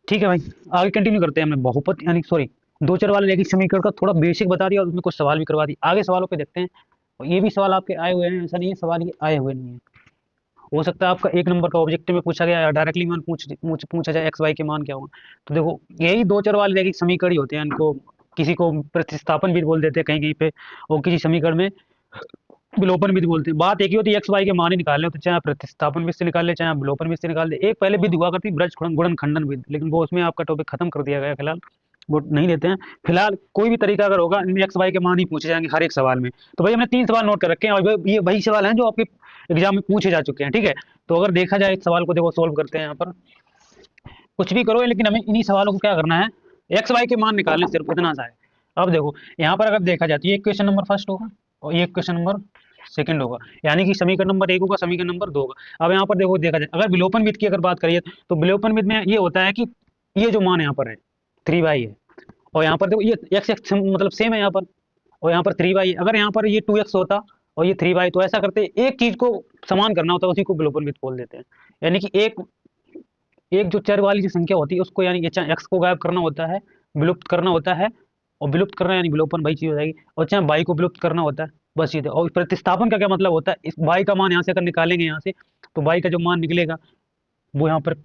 ठीक है भाई, आगे कंटिन्यू करते हैं। हमने बहुपद यानी सॉरी दो चर वाले रैखिक समीकरण का थोड़ा बेसिक बता दिया और उसमें कुछ सवाल भी करवा दिए। आगे सवालों पे देखते हैं। और ये भी सवाल आपके आए हुए हैं, ऐसा नहीं है सवाल ये आए हुए नहीं है। हो सकता है आपका एक नंबर का ऑब्जेक्टिव में पूछा गया या डायरेक्टली मान पूछा जाए एक्स वाई के मान क्या होगा। तो देखो यही दो चर वाले रैखिक समीकरण ही होते हैं। इनको किसी को प्रतिस्थापन भी बोल देते हैं कहीं कहीं पे, और किसी समीकरण में विलोपन विधि बोलते हैं। बात एक ही होती है, एक्स वाई के मान ही निकालने तो चाहे आप प्रतिस्थापन विधि से निकाल ले, चाहे आप विलोपन विधि से निकाल दे। एक पहले विधि हुआ करती ब्रज गुणन खंडन विधि, लेकिन वो उसमें आपका टॉपिक खत्म कर दिया गया, फिलहाल वो नहीं लेते हैं। फिलहाल कोई भी तरीका अगर होगा इनमें एक्स वाई के मान ही पूछे जाएंगे हर एक सवाल में। तो भाई हमने 3 सवाल नोट कर रखे हैं और ये वही सवाल हैं जो आपके एग्जाम में पूछे जा चुके हैं। ठीक है, तो अगर देखा जाए एक सवाल को देखो सोल्व करते हैं यहाँ पर। कुछ भी करो लेकिन हमें इन्हीं सवालों को क्या करना है, एक्स वाई के मान निकालने, सिर्फ इतना सा है। अब देखो यहाँ पर अगर देखा जाए तो ये क्वेश्चन नंबर फर्स्ट होगा और ये क्वेश्चन नंबर सेकंड होगा, यानी कि समीकरण नंबर 1 होगा, समीकरण नंबर 2 होगा। अब यहाँ पर देखो देखा जाए अगर विलोपन विधि की अगर बात करिए तो विलोपन विधि में ये होता है कि ये जो मान यहाँ पर है 3y है, और यहाँ पर देखो ये x x मतलब सेम है यहाँ पर, और यहाँ पर 3y है। अगर यहाँ पर ये 2x होता और ये 3y, तो ऐसा करते एक चीज को समान करना होता है, उसी को विलोपन विधि बोल देते हैं। यानी कि एक एक जो चर वाली जो संख्या होती है उसको, यानी कि चाहे x को गायब करना होता है, विलुप्त करना होता है, और विलुप्त करना यानी विलोपन वही चीज हो जाएगी, और चाहे y को विलुप्त करना होता है, बस ये था। और प्रतिस्थापन का क्या मतलब होता है, इस y का मान यहाँ से अगर निकालेंगे यहाँ से, तो y का जो मान निकलेगा वो यहाँ पर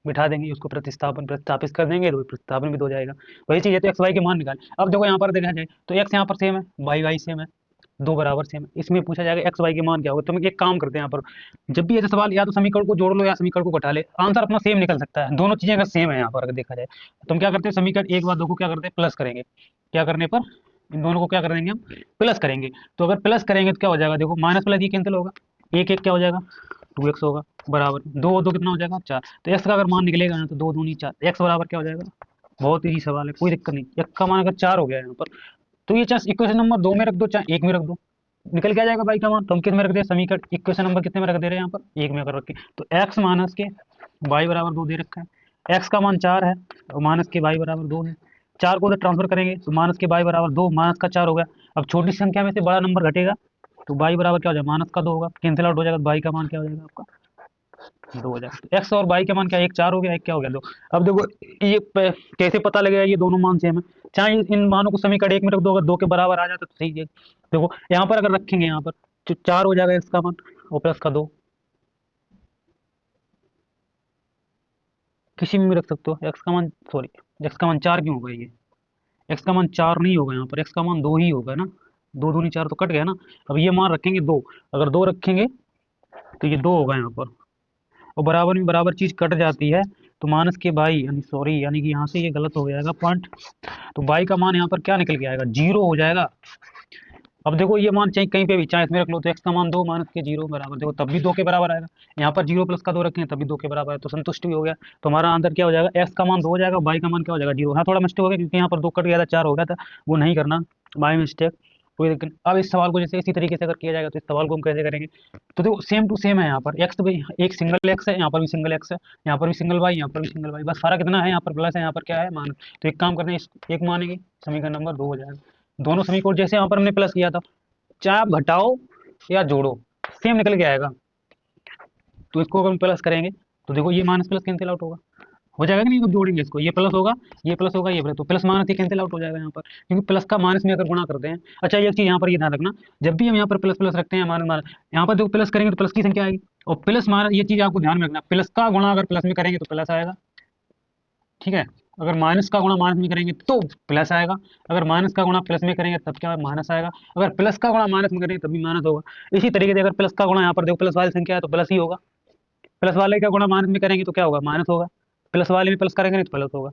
बिठा देंगे, उसको प्रतिस्थापित कर देंगे तो प्रतिस्थापन भी तो हो जाएगा। वही चीज है, तो एक्स वाई के मान निकाल। अब देखो यहाँ पर देखा जाए तो एक्स यहाँ पर सेम है, वाई सेम है, दो बराबर सेम है। इसमें पूछा जाएगा एक्स वाई के मान क्या होगा। तो हम एक काम करते हैं यहाँ पर, जब भी ऐसा सवाल या तो समीकरण को जोड़ लो या समीकरण को घटा ले, आंसर अपना सेम निकल सकता है। दोनों चीजें अगर सेम है यहाँ पर अगर देखा जाए तो हम क्या करते हैं, समीकरण एक बार दो को क्या करते हैं प्लस करेंगे। क्या करने पर, इन दोनों को क्या कर देंगे हम, प्लस करेंगे। तो अगर प्लस करेंगे तो क्या हो जाएगा, देखो माइनस प्लस ये कैंसिल होगा, एक एक क्या हो जाएगा 2x होगा, बराबर दो दो कितना हो जाएगा 4। तो x का अगर मान निकलेगा ना तो दो दूनी 4, x बराबर क्या हो जाएगा। बहुत इजी सवाल है, कोई दिक्कत नहीं। x का मान अगर 4 हो गया यहाँ पर, तो ये चाहे इक्वेशन नंबर 2 में रख दो चाहे 1 में रख दो, निकल के आ जाएगा भाई का मान। तो हम किस में रख दे, समीकरण इक्वेशन नंबर कितने में रख दे रहे हैं यहाँ पर, 1 में अगर रखे तो x माइनस के y बराबर 2 दे रखा है। x का मान 4 है और माइनस के y बराबर 2 है। 4 को उधर ट्रांसफर करेंगे तो माइनस के y बराबर 2, माइनस का 4 हो गया। अब छोटी संख्या में से बड़ा नंबर घटेगा तो y बराबर क्या हो जाएगा, माइनस का 2 होगा, कैंसिल आउट हो जाएगा। तो y का मान क्या हो जाएगा आपका 2 हो जाएगा। एक्स और वाई का मान क्या है, एक 4 हो गया, एक क्या हो गया 2। अब देखो ये कैसे पता लगेगा ये दोनों मान सेम है, चाहे इन मानों को समीकरण एक में रख दो, अगर 2 के बराबर आ जाता तो सही है। देखो यहाँ पर अगर रखेंगे यहाँ पर तो 4 हो जाएगा इसका मान और प्लस का 2, किसी में भी रख सकते हो। एक्स का मान सॉरी एक्स का मान 4 क्यों होगा, ये एक्स का मान 4 नहीं होगा, यहाँ पर एक्स का मान 2 ही होगा ना, 2 दूनी 4 तो कट गया ना। अब ये मान रखेंगे 2, अगर 2 रखेंगे तो ये 2 होगा यहाँ पर, और बराबर में बराबर चीज कट जाती है तो माइनस के बाई यानी सॉरी यानी कि यहाँ से ये गलत हो जाएगा पॉइंट। तो बाई का मान यहाँ पर क्या निकल के आएगा, 0 हो जाएगा। अब देखो ये मान चाहे कहीं पे भी चाहे इसमें रख लो तो एक्स का मान 2 माइनस के 0 बराबर, देखो तब भी 2 के बराबर आएगा। यहाँ पर 0 प्लस का 2 रखें तब भी 2 के बराबर है, तो संतुष्ट भी हो गया। तो हमारा आंसर क्या हो जाएगा, एक्स का मान 2 हो जाएगा, बाई का मान क्या हो जाएगा 0। हाँ थोड़ा मिस्टेक हो गया क्योंकि यहाँ पर 2 कट गया था 4 हो गया था, वो नहीं करना बाई मिस्टेक, कोई दिक्कत नहीं। अब इस सवाल को जैसे इसी तरीके से अगर किया जाएगा तो इस सवाल को हम कैसे करेंगे, तो देखो सेम टू सेम है। यहाँ पर एक्स तो भाई एक सिंगल एक्स है, यहाँ पर भी सिंगल एक्स है, यहाँ पर भी सिंगल वाई, यहाँ पर भी सिंगल वाई, बस फर्क इतना है यहाँ पर प्लस है यहाँ पर क्या है मान। तो एक काम करते हैं, एक मानेंगे, समीकरण नंबर 2 हो जाएगा। दोनों समीकरण जैसे यहाँ पर हमने प्लस किया था, चाहे आप घटाओ या जोड़ो सेम निकल के आएगा। तो इसको अगर हम प्लस करेंगे तो देखो ये माइनस प्लस कैंसिल आउट होगा, हो जाएगा कि नहीं। जब जोड़ेंगे इसको, ये प्लस होगा ये प्लस होगा ये प्लस, तो प्लस माइनस ये कैंसिल आउट हो जाएगा यहाँ पर, क्योंकि प्लस का माइनस में अगर गुणा करते हैं। अच्छा एक चीज यहाँ पर ये ध्यान रखना, जब भी हम यहाँ पर प्लस प्लस रखते हैं माइनस माइनस, यहाँ पर देखो प्लस करेंगे तो प्लस की संख्या आएगी, और प्लस माइनस ये चीज आपको ध्यान में रखना, प्लस का गुणा अगर प्लस में करेंगे तो प्लस आएगा, ठीक है। अगर माइनस का गुणा माइनस में करेंगे तो प्लस आएगा, अगर माइनस का गुणा प्लस में करेंगे तब क्या माइनस आएगा, अगर प्लस का गुणा माइनस में करेंगे तब भी माइनस होगा। इसी तरीके से अगर प्लस का गुणा यहाँ पर देखो प्लस वाली संख्या है तो प्लस ही होगा, प्लस वाले का गुणा माइनस में करेंगे तो क्या होगा माइनस होगा, प्लस वाले में प्लस करेंगे नहीं तो प्लस होगा।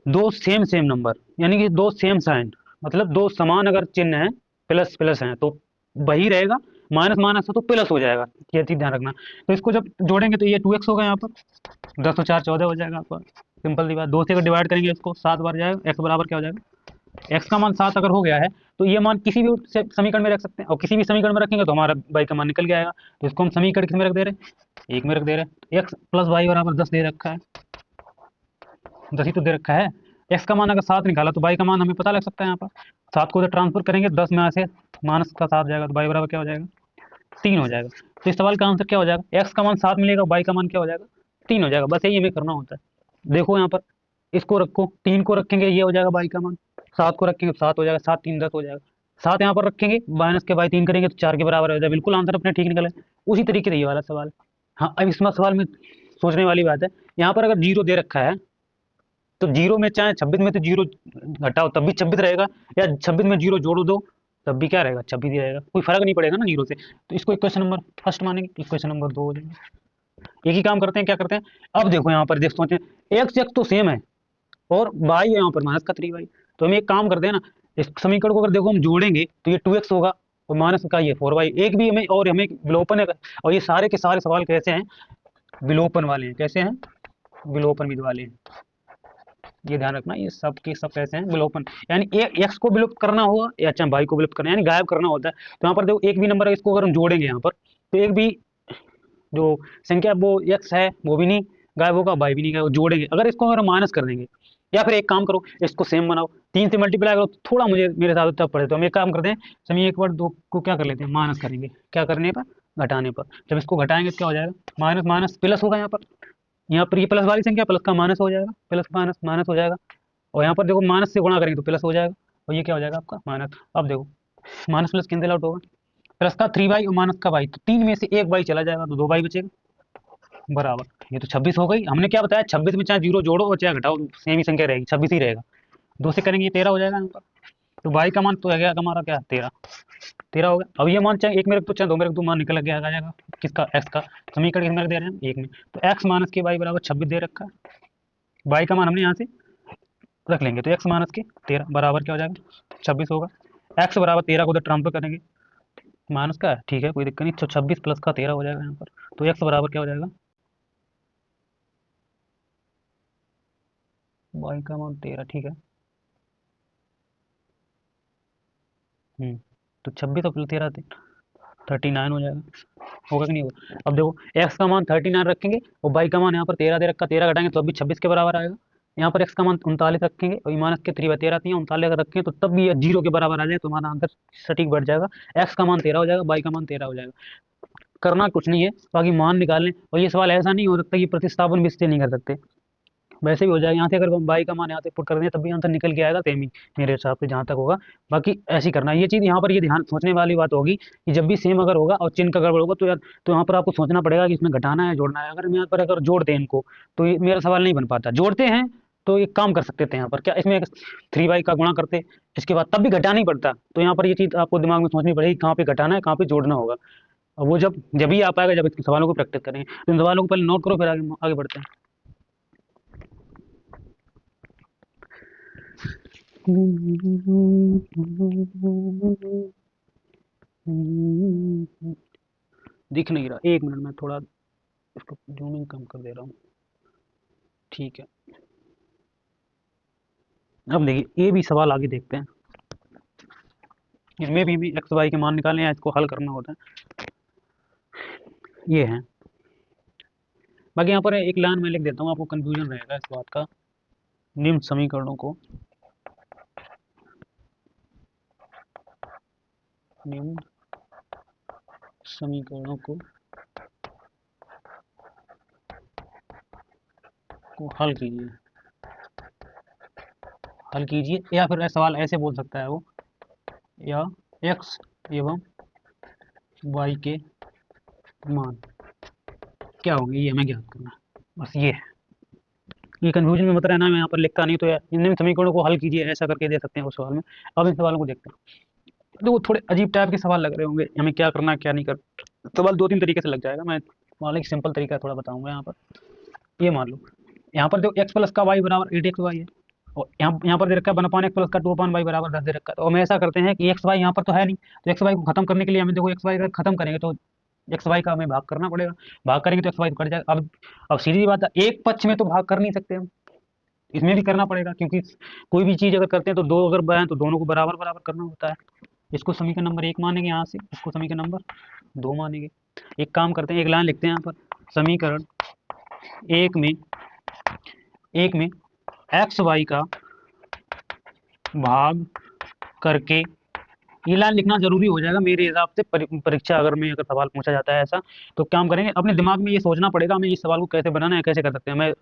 दो सेम सेम नंबर यानी कि दो सेम साइन, मतलब दो समान अगर चिन्ह है, प्लस प्लस है तो वही रहेगा, माइनस माइनस है तो प्लस हो जाएगा, ये चीज ध्यान रखना। तो इसको जब जोड़ेंगे तो ये 2x होगा यहाँ पर, 10 और 4 14 हो जाएगा आपका, सिंपल सी बात। 2 से अगर डिवाइड करेंगे इसको 7 बार जाएगा, x बराबर क्या हो जाएगा, x का मान 7 अगर हो गया है तो ये मान किसी भी समीकरण में रख सकते हैं, और किसी भी समीकरण में रखेंगे तो हमारा y का मान निकल के आएगा। तो इसको हम समीकरण किस में रख दे रहे हैं, 1 में रख दे रहे हैं। x प्लस वाई बराबर 10 दे रखा है, 10 ही तो दे रखा है। x का मान अगर 7 निकाला तो y का मान हमें पता लग सकता है। यहाँ पर 7 को उधर ट्रांसफर करेंगे, 10 में से माइनस का 7 जाएगा तो y बराबर क्या हो जाएगा 3 हो जाएगा। तो इस सवाल का आंसर क्या हो जाएगा, x का मान 7 मिलेगा, y का मान क्या हो जाएगा 3 हो जाएगा। बस यही हमें करना होता है, देखो यहाँ पर इसको रखो, 3 को रखेंगे ये हो जाएगा बाई का मान, 7 को रखेंगे तो 7 हो जाएगा, 7 3 10 हो जाएगा, 7 यहाँ पर रखेंगे माइनस के बाई 3 करेंगे तो 4 के बराबर हो जाएगा। बिल्कुल आंसर अपने ठीक निकले। उसी तरीके से ये वाला सवाल। हाँ, अब इसमें सवाल में सोचने वाली बात है, यहाँ पर अगर 0 दे रखा है तो 0 में चाहे 26 में तो 0 घटाओ तब भी 26 रहेगा, या 26 में 0 जोड़ो दो तब भी क्या रहेगा, 26 ही रहेगा, कोई फर्क नहीं पड़ेगा ना 0 से। तो इसको इक्वेशन नंबर फर्स्ट मानेंगे, इक्वेशन नंबर 2 हो जाएगा। एक ही काम करते हैं, क्या करते हैं, अब देखो यहाँ पर देख सोचें, एक्स एक्स तो सेम है और वाई यहाँ पर माइनस का 3y। तो हम एक काम करते हैं ना, इस समीकरण को अगर देखो हम जोड़ेंगे तो ये 2x होगा और माइनस का ये 4y, एक भी हमें, और हमें विलोपन है। और ये सारे के सारे सवाल कैसे हैं, विलोपन वाले हैं। कैसे हैं, विलोपन विधि वाले हैं। ये ध्यान रखना, ये सब के सब कैसे हैं, विलोपन, यानी एक एक्स को विलुप्त करना होगा या अच्छा वाई को विलुप्त करना, यानी गायब करना होता है। तो यहाँ पर देखो एक भी नंबर है, इसको अगर हम जोड़ेंगे यहाँ पर तो एक भी जो संख्या वो एक्स है वो भी नहीं गायब होगा, वाई भी नहीं गायब, जोड़ेंगे। अगर इसको अगर माइनस कर देंगे, या फिर एक काम करो इसको सेम बनाओ, 3 से मल्टीप्लाई करो, थोड़ा मुझे मेरे साथ टफ पड़े, तो हम एक काम करते हैं, समी एक बार 2 को क्या कर लेते हैं, माइनस करेंगे, क्या करने पर, घटाने पर। जब इसको घटाएंगे तो क्या हो जाएगा, माइनस माइनस प्लस होगा। यहाँ पर ये प्लस वाली संख्या प्लस का माइनस हो जाएगा, प्लस माइनस माइनस हो जाएगा। और यहाँ पर देखो माइनस से गुणा करेंगे तो प्लस हो जाएगा, और ये क्या हो जाएगा आपका माइनस। अब देखो माइनस प्लस कैंसिल आउट होगा, प्लस का 3y और माइनस का y, तो 3 में से 1 y चला जाएगा तो 2y बचेगा बराबर। ये तो 26 हो गई। हमने क्या बताया, 26 में चाहे 0 जोड़ो और चाहे घटाओ सेम ही संख्या रहेगी, 26 ही रहेगा। 2 से करेंगे ये 13 हो जाएगा यहाँ पर। तो y का मान तो है हमारा क्या, 13 13 हो गया। अब ये मान चाहे 1 में रख दो चाहे 2 में रख दो, मान निकल गया आ जाएगा किसका, x का। समीकरण किस में दे रहे हैं, 1 में। तो x माइनस के y बराबर 26 दे रखा है, y का मान हमने यहाँ से रख लेंगे, तो x माइनस के 13 बराबर क्या हो जाएगा, 26 होगा। x बराबर 13 को उधर ट्रांसफर करेंगे, माइनस का है, ठीक है कोई दिक्कत नहीं। तो 26 प्लस का 13 हो जाएगा यहाँ पर। तो x बराबर क्या हो जाएगा, y का मान 13, ठीक है। तो 26 और प्लस 13 39 हो जाएगा, होगा कि नहीं होगा। अब देखो x का मान 39 रखेंगे और y का मान यहाँ पर 13 दे रखा, 13 घटाएंगे तो अभी 26 के बराबर आएगा। यहाँ पर x का मान 39 रखेंगे और माइनस के 3 13 थी, 39 अगर रखें तो तब भी 0 के बराबर आ जाए तो हमारा आंसर सटीक बढ़ जाएगा। x का मान 13 हो जाएगा, y का मान 13 हो जाएगा। करना कुछ नहीं है, बाकी मान निकाल लें। और ये सवाल ऐसा नहीं हो सकता कि प्रतिस्थापन भी इससे नहीं कर सकते, वैसे भी हो जाएगा। यहाँ से अगर हम बाई का मान यहाँ से पुट कर दें तब भी आंसर निकल के आएगा सेम ही, मेरे हिसाब से जहाँ तक होगा। बाकी ऐसे ही करना है ये चीज़। यहाँ पर ये ध्यान सोचने वाली बात होगी कि जब भी सेम अगर होगा और चिन्ह का गड़बड़ होगा तो यार, तो यहाँ पर आपको सोचना पड़ेगा कि इसमें घटाना है जोड़ना है। अगर हम यहाँ पर अगर जोड़ते हैं इनको तो ये मेरा सवाल नहीं बन पाता। जोड़ते हैं तो एक काम कर सकते थे यहाँ पर, क्या इसमें 3y का गुणा करते, इसके बाद तब भी घटाना ही पड़ता। तो यहाँ पर ये चीज़ आपको दिमाग में सोचनी पड़ेगी कहाँ पे घटाना है कहाँ पे जोड़ना होगा। और वो जब ही आ पाएगा जब इन सवालों को प्रैक्टिस करेंगे। तो इन सवालों को पहले नोट करो, फिर आगे आगे बढ़ते हैं। दिख नहीं रहा, 1 मिनट में थोड़ा इसको जूमिंग कम कर दे रहा हूँ, ठीक है। अब देखिए ये भी सवाल आगे देखते हैं, इसमें भी हमें एक्स वाई के मान निकालने हैं, इसको हल करना होता है। ये है, बाकी यहाँ पर एक लाइन में लिख देता हूँ, आपको कंफ्यूजन रहेगा इस बात का। निम्न समीकरणों को हल कीजिए, या फिर सवाल ऐसे बोल सकता है वो, या एक्स एवं वाई के मान क्या होंगे ये हमें ज्ञात करना है, बस ये है। ये कन्फ्यूजन में मत रहना, मैं यहाँ पर लिखता नहीं। तो इन समीकरणों को हल कीजिए ऐसा करके दे सकते हैं उस सवाल में। अब इन सवालों को देखते हैं, तो वो थोड़े अजीब टाइप के सवाल लग रहे होंगे, हमें क्या करना है क्या नहीं करना। सवाल 2-3 तरीके से लग जाएगा, मैं मान लो सिंपल तरीका थोड़ा बताऊंगा। यहाँ पर ये मान लो, यहाँ पर जो x प्लस का y बराबर 8xy है, और यहाँ पर दे रखा है 1/x प्लस का 2/y बराबर 10 दे रखा है। तो हम ऐसा करते हैं कि एक्स वाई यहाँ पर तो है नहीं, तो एक्स वाई को खत्म करने के लिए हमें देखो एक्स वाई अगर खत्म करेंगे तो एक्स वाई का हमें भाग करना पड़ेगा, भाग करेंगे तो एक्स वाई तो कट जाएगा। अब सीधी बात है, एक पक्ष में तो भाग कर नहीं सकते हम, इसमें भी करना पड़ेगा, क्योंकि कोई भी चीज़ अगर करते हैं तो दो अगर बनाए तो दोनों को बराबर बराबर करना होता है। इसको समीकरण नंबर 1 मानेंगे यहाँ से, इसको समीकरण नंबर 2 मानेंगे। एक काम करते हैं, एक लाइन लिखते हैं यहाँ पर, समीकरण एक में एक्स वाई का भाग करके ये लाइन लिखना जरूरी हो जाएगा मेरे हिसाब से। परीक्षा अगर सवाल पूछा जाता है ऐसा, तो क्या हम करेंगे, अपने दिमाग में ये सोचना पड़ेगा हमें इस सवाल को कैसे बनाना है, कैसे कर सकते हैं। मैं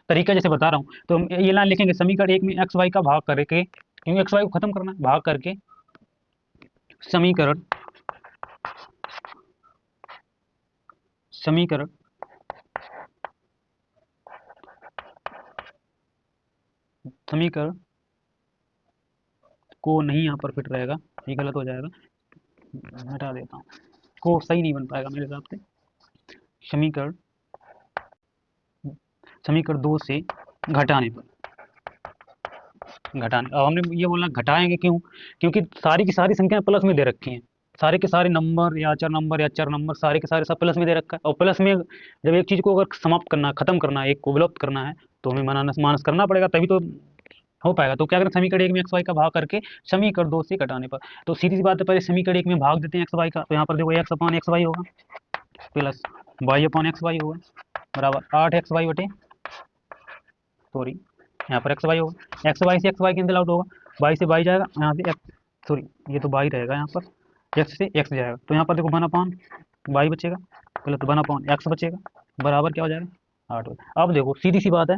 तरीका जैसे बता रहा हूँ, तो हम ये लाइन लिखेंगे, समीकरण एक में एक्स वाई का भाग करके, क्योंकि एक्स वाई को खत्म करना है, भाग करके समीकरण समीकरण समीकरण को नहीं, यहाँ पर फिट रहेगा, ये गलत हो जाएगा, हटा देता हूँ, को सही नहीं बन पाएगा मेरे हिसाब से। समीकरण समीकरण 2 से घटाने पर, अब हमने ये बोला घटाएंगे क्यों, क्योंकि सारी की सारी संख्या प्लस में दे रखी हैं, सारे के सारे नंबर या चर नंबर सारे के सारे सब प्लस में दे रखा है। और प्लस में जब एक चीज़ को अगर समाप्त करना, खत्म करना है, एक को विलुप्त करना है, तो हमें माइनस माइनस करना पड़ेगा, तभी तो हो पाएगा। तो क्या करें, समीकरण एक में एक्स वाई का भाग करके समीकरण 2 से घटाने पर, तो सीधी सी बात है, पहले समीकरण एक में भाग देते हैं एक्स वाई का, तो यहाँ पर देखो एक्स अपॉन एक्स वाई होगा plus y upon x y होगा बराबर 8 एक्स वाई बटे, सॉरी यहाँ पर एक्स वाई होगा, एक्स वाई से एक्स वाई कैंसिल आउट होगा, वाई से वाई जाएगा, यहाँ से एक्स, सॉरी ये तो वाई रहेगा, यहाँ पर एक्स से एक्स जाएगा, तो यहाँ पर देखो 1 अपॉन वाई बचेगा प्लस 1 अपॉन एक्स बचेगा बराबर क्या हो जाएगा 8। अब देखो सीधी सी बात है,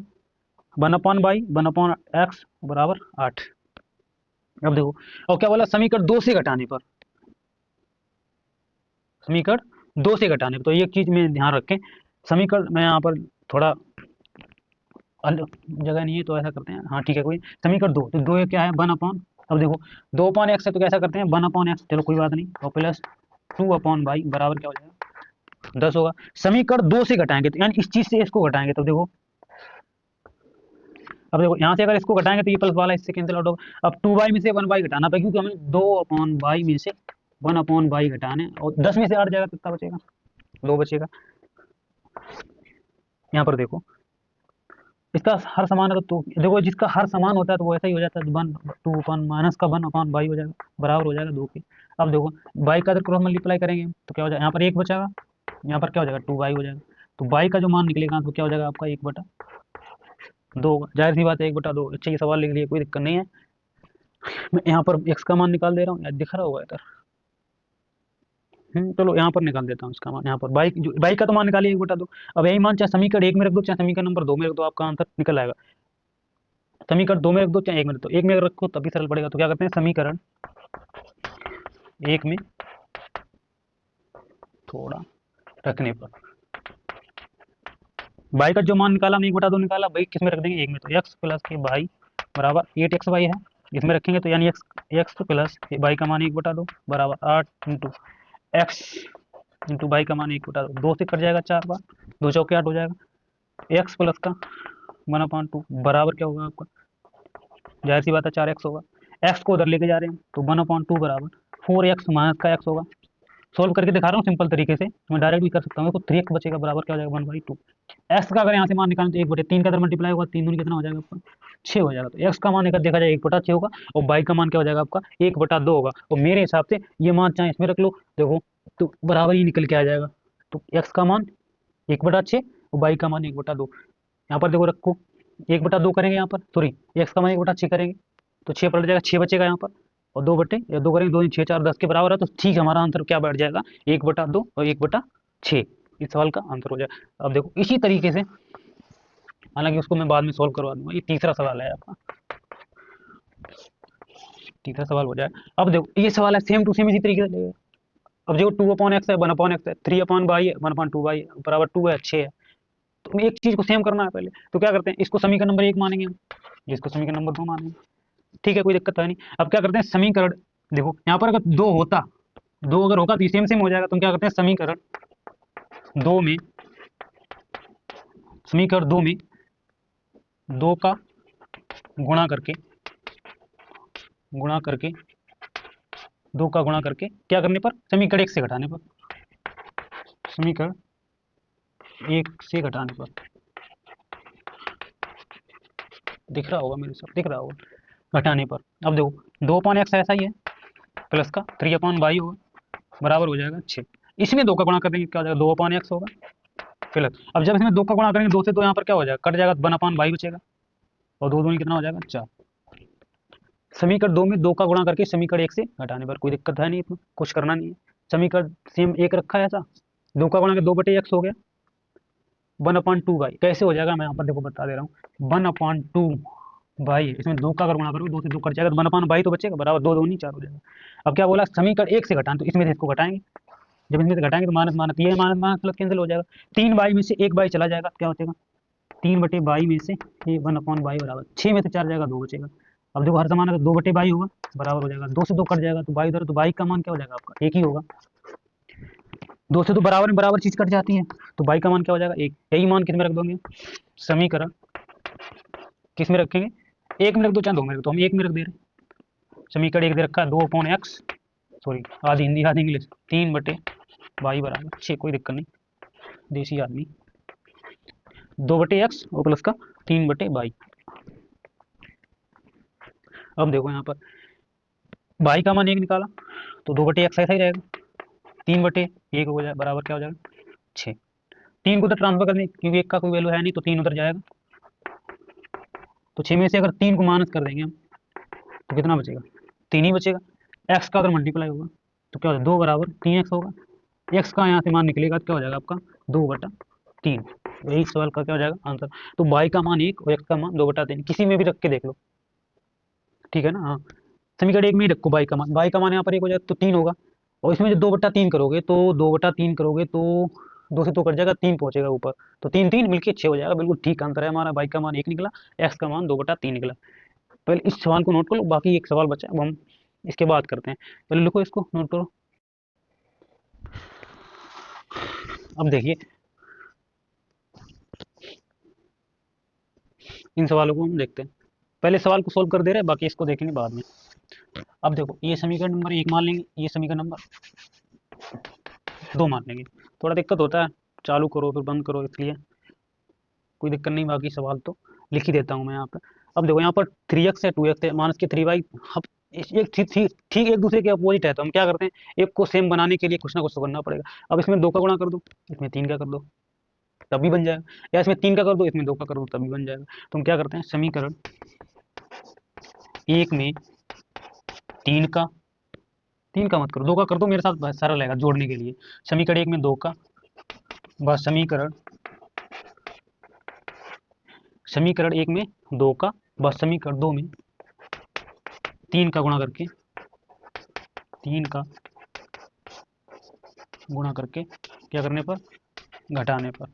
1 अपॉन वाई 1 अपॉन एक्स बराबर 8। अब देखो, और क्या बोला, समीकरण 2 से घटाने पर, समीकरण 2 से घटाने पर, तो एक चीज में ध्यान रखें, समीकरण मैं यहाँ पर थोड़ा अलग जगह नहीं है तो ऐसा करते हैं, हाँ ठीक है, कोई समीकरण 2, तो 2 क्या है 1 अपॉन, अब देखो 2 अपॉन एक्स है तो कैसा करते हैं 1 अपॉन एक्स, चलो कोई बात नहीं, और प्लस 2 अपॉन वाई बराबर क्या हो जाएगा 10 होगा। समीकरण 2 से घटाएंगे, तो यानी इस चीज से इसको घटाएंगे, तो देखो अब देखो यहाँ से अगर इसको घटाएंगे तो ये प्लस वाला इससे कैंसिल आउट होगा। अब 2 वाई में से 1 वाई घटाना पड़ेगा, क्योंकि हमें 2 अपॉन वाई में से 1 अपॉन वाई घटाने, और 10 में से 8 जाएगा, कितना बचेगा 2 बचेगा। यहाँ पर देखो इसका हर समान है, तो देखो जिसका हर समान होता है तो वो ऐसा ही हो जाता है, 1 2 अपॉन माइनस का 1 अपॉन वाई हो जाएगा, बराबर हो जाएगा 2 के। अब देखो वाई का अगर क्रॉस मल्टीप्लाई करेंगे तो क्या हो जाएगा, यहाँ पर 1 बचागा, यहाँ पर क्या हो जाएगा 2 वाई हो जाएगा, तो वाई का जो मान निकलेगा तो क्या हो जाएगा आपका 1/2 होगा। जाहिर सी बात है 1/2, अच्छा ये सवाल लिख लिया, कोई दिक्कत नहीं है। मैं यहाँ पर एक्स का मान निकाल दे रहा हूँ, दिख रहा होगा इधर, चलो यहाँ पर निकाल देता हूँ इसका मान, यहाँ पर बाई का तो मान निकालिए 1/2। अब यही मान चाहे समीकरण 1 में रख दो चाहे समीकरण नंबर 2 में रख दो, आपका आंसर निकल आएगा। समीकरण 2 में रख दो चाहे 1 में रख दो, 1 में रखो तभी सरल पड़ेगा। तो क्या करते हैं, समीकरण 1 में थोड़ा रखने पर बाई का जो मान निकाला हमने 1/2 निकाला, भाई किस में रख देंगे 1 में, तो एक्स प्लस के बाई बराबर 8 एक्स वाई है, इसमें रखेंगे तो यानी एक्स प्लस बाई का मान 1/2 बराबर 8 इंटू एक्स इंटू बाई का मान 1/2, 2 से कट जाएगा 4 बार, 2 चौके 8 हो जाएगा। एक्स प्लस का 1/2 बराबर क्या होगा आपका, जाहिर सी बात है 4x होगा, एक्स को उधर लेके जा रहे हैं तो 1/2 बराबर 4x माइनस का x होगा। सोल्व करके दिखा रहा हूँ सिंपल तरीके से, मैं डायरेक्ट भी कर सकता हूँ, तो 3x बचेगा बराबर क्या हो जाएगा 1/2। एक्स का अगर यहाँ से मान निकालें तो 1/3 का अगर मल्टीप्लाई होगा 3 दूनी कितना हो जाएगा आपका 6 हो जाएगा, तो एक्स का मान अगर देखा जाए 1/6 होगा, और बाई का मान क्या हो जाएगा आपका 1/2 होगा। और मेरे हिसाब से ये मान चाहे इसमें रख लो, देखो तो बराबर ही निकल के आ जाएगा। तो एक्स का मान 1/6 और बाई का मान 1/2, यहाँ पर देखो रखो 1/2 करेंगे, यहाँ पर सॉरी एक्स का मान 1/6 करेंगे तो 6 पलट जाएगा, 6 बचेगा यहाँ पर, और 2 करेंगे 2 6 4 10 के बराबर है, तो ठीक हमारा आंसर क्या बैठ जाएगा 1/2 और 1/6, इस सवाल का आंसर हो जाएगा। अब देखो इसी तरीके से, हालांकि उसको मैं बाद में सोल्व करवा दूंगा, ये तीसरा सवाल है आपका, तीसरा सवाल हो जाए। अब देखो ये सवाल है सेम टू सेम इसी तरीके से, अब देखो 2/x है 1/x है, 3/y है 1/2y है बराबर 2 है 6 है, तो एक चीज को सेम करना है पहले, तो क्या करते हैं इसको समीकरण नंबर 1 मानेंगे हम, इसको समीकरण नंबर 2 मानेंगे, ठीक है कोई दिक्कत है नहीं। अब क्या करते हैं समीकरण, देखो यहाँ पर अगर 2 होता, 2 अगर होगा तो सेम सेम हो जाएगा, तो क्या करते हैं समीकरण 2 में 2 का गुणा करके क्या करने पर, समीकरण 1 से घटाने पर, समीकरण 1 से घटाने पर, दिख रहा होगा मेरे साथ, दिख रहा होगा घटाने पर। अब देखो 2/x ऐसा ही है, प्लस का 3/y होगा बराबर हो जाएगा 6, इसमें 2 का गुणा कर देंगे क्या हो जाएगा 2/x होगा प्लस, अब जब इसमें 2 का गुणा करेंगे 2 से तो यहाँ पर क्या हो जाएगा कट जाएगा 1/y बचेगा, और 2 दूनी कितना हो जाएगा 4, समीकरण 2 में 2 का गुणा करके समीकरण 1 से घटाने पर, कोई दिक्कत है नहीं, इसमें कुछ करना नहीं है। समीकरण सेम 1 रखा है ऐसा, 2 का गुणा करके 2/x हो गया, 1/2 कैसे हो जाएगा, मैं यहाँ पर देखो बता दे रहा हूँ। 1/2 इसमें 2 का अगर गुणा करोगे 2 से 2 कट जाएगा, तो 1/2 तो बचेगा, बराबर 2 2 नहीं 4 हो जाएगा। अब क्या बोला, समीकरण 1 से घटाएं, तो इसमें से इसको घटाएंगे, जब इसमें से घटाएंगे तो माइनस माइनस, ये माइनस माइनस प्लस कैंसिल हो जाएगा, 3 में से 1 चला जाएगा, क्या बचेगा, 3/22 में से ये 1/22 बराबर 6 में से 4 जाएगा, 2 बचेगा। अब देखो हर समान है तो 2/22 होगा, बराबर हो जाएगा, 2 से 2 कट जाएगा तो 22 उधर, तो 22 का मान क्या हो जाएगा आपका, 1 ही होगा। 2 से तो बराबर में बराबर चीज कट जाती है, तो 22 का मान क्या हो जाएगा, 1। यही मान किस में रख दोगे, समीकरण किस में रखेंगे, 1 में रख दो चाहे 2 में रख दो, हम 1 में रख दे रहे हैं। समीकरण 1 दे रखा है 2/x, सॉरी आधी हिंदी आधी इंग्लिश, 3/22 बराबर 6, कोई दिक्कत नहीं, देसी आदमी। 2/x और प्लस का 3/22। अब देखो यहाँ पर y का मान 1 निकाला, तो 2/x ऐसा ही रहेगा, 3/1 हो जाए बराबर क्या हो जाएगा, 6। 3 को उधर ट्रांसफर करने, क्योंकि 1 का कोई वैल्यू है नहीं, तो 3 उधर जाएगा, तो 6 में से अगर 3 को माइनस कर देंगे हम, तो कितना बचेगा, 3 ही बचेगा। x का अगर मल्टीप्लाई होगा तो क्या हो जाएगा, 2 बराबर 3x होगा, x का यहाँ से मान निकलेगा तो क्या हो जाएगा आपका 2/3। यही सवाल का क्या हो जाएगा आंसर। तो y का मान 1 और x का मान 2/3, किसी में भी रख के देख लो, ठीक है ना। हाँ, समीकरण 1 में ही रखो y का मान यहाँ पर 1 हो जाएगा तो 3 होगा, और इसमें जो 2/3 करोगे तो 2/3 करोगे तो 2 से 2 कट जाएगा, 3 पहुंचेगा ऊपर, तो 3 3 मिलके 6 हो जाएगा, बिल्कुल ठीक आंसर है हमारा। y का मान 1 निकला, x का मान 2/3 निकला। पहले इस सवाल को नोट कर लो, बाकी एक सवाल बचा, अब हम इसके बाद करते हैं, पहले लिखो इसको, नोट करो। अब देखिए इन सवालों को हम देखते हैं, पहले सवाल को सोल्व कर दे रहे हैं, बाकी इसको देखेंगे बाद में। अब देखो ये समीकरण नंबर 1 मान लेंगे, ये समीकरण नंबर 2 मान लेंगे। थोड़ा दिक्कत होता है, चालू करो फिर बंद करो, इसलिए कोई दिक्कत नहीं, बाकी सवाल तो लिख ही देता हूँ मैं यहाँ पर। अब देखो यहाँ पर 3x है 2x है, माइनस के 3y, अब एक ठीक एक दूसरे के अपोजिट है, तो हम क्या करते हैं, एक को सेम बनाने के लिए कुछ ना कुछ तो करना पड़ेगा। अब इसमें 2 का गुणा कर दो, इसमें 3 का कर दो, तब भी बन जाएगा, या इसमें 3 का कर दो, इसमें 2 का कर दो, तब भी बन जाएगा। तो हम क्या करते हैं, समीकरण 1 में 3 का मत करो, 2 का कर दो, मेरे साथ सरल रहेगा जोड़ने के लिए। समीकरण 1 में 2 का, बस समीकरण 1 में 2 का, बस समीकरण 2 में 3 का गुणा करके, 3 का गुणा करके क्या करने पर, घटाने पर,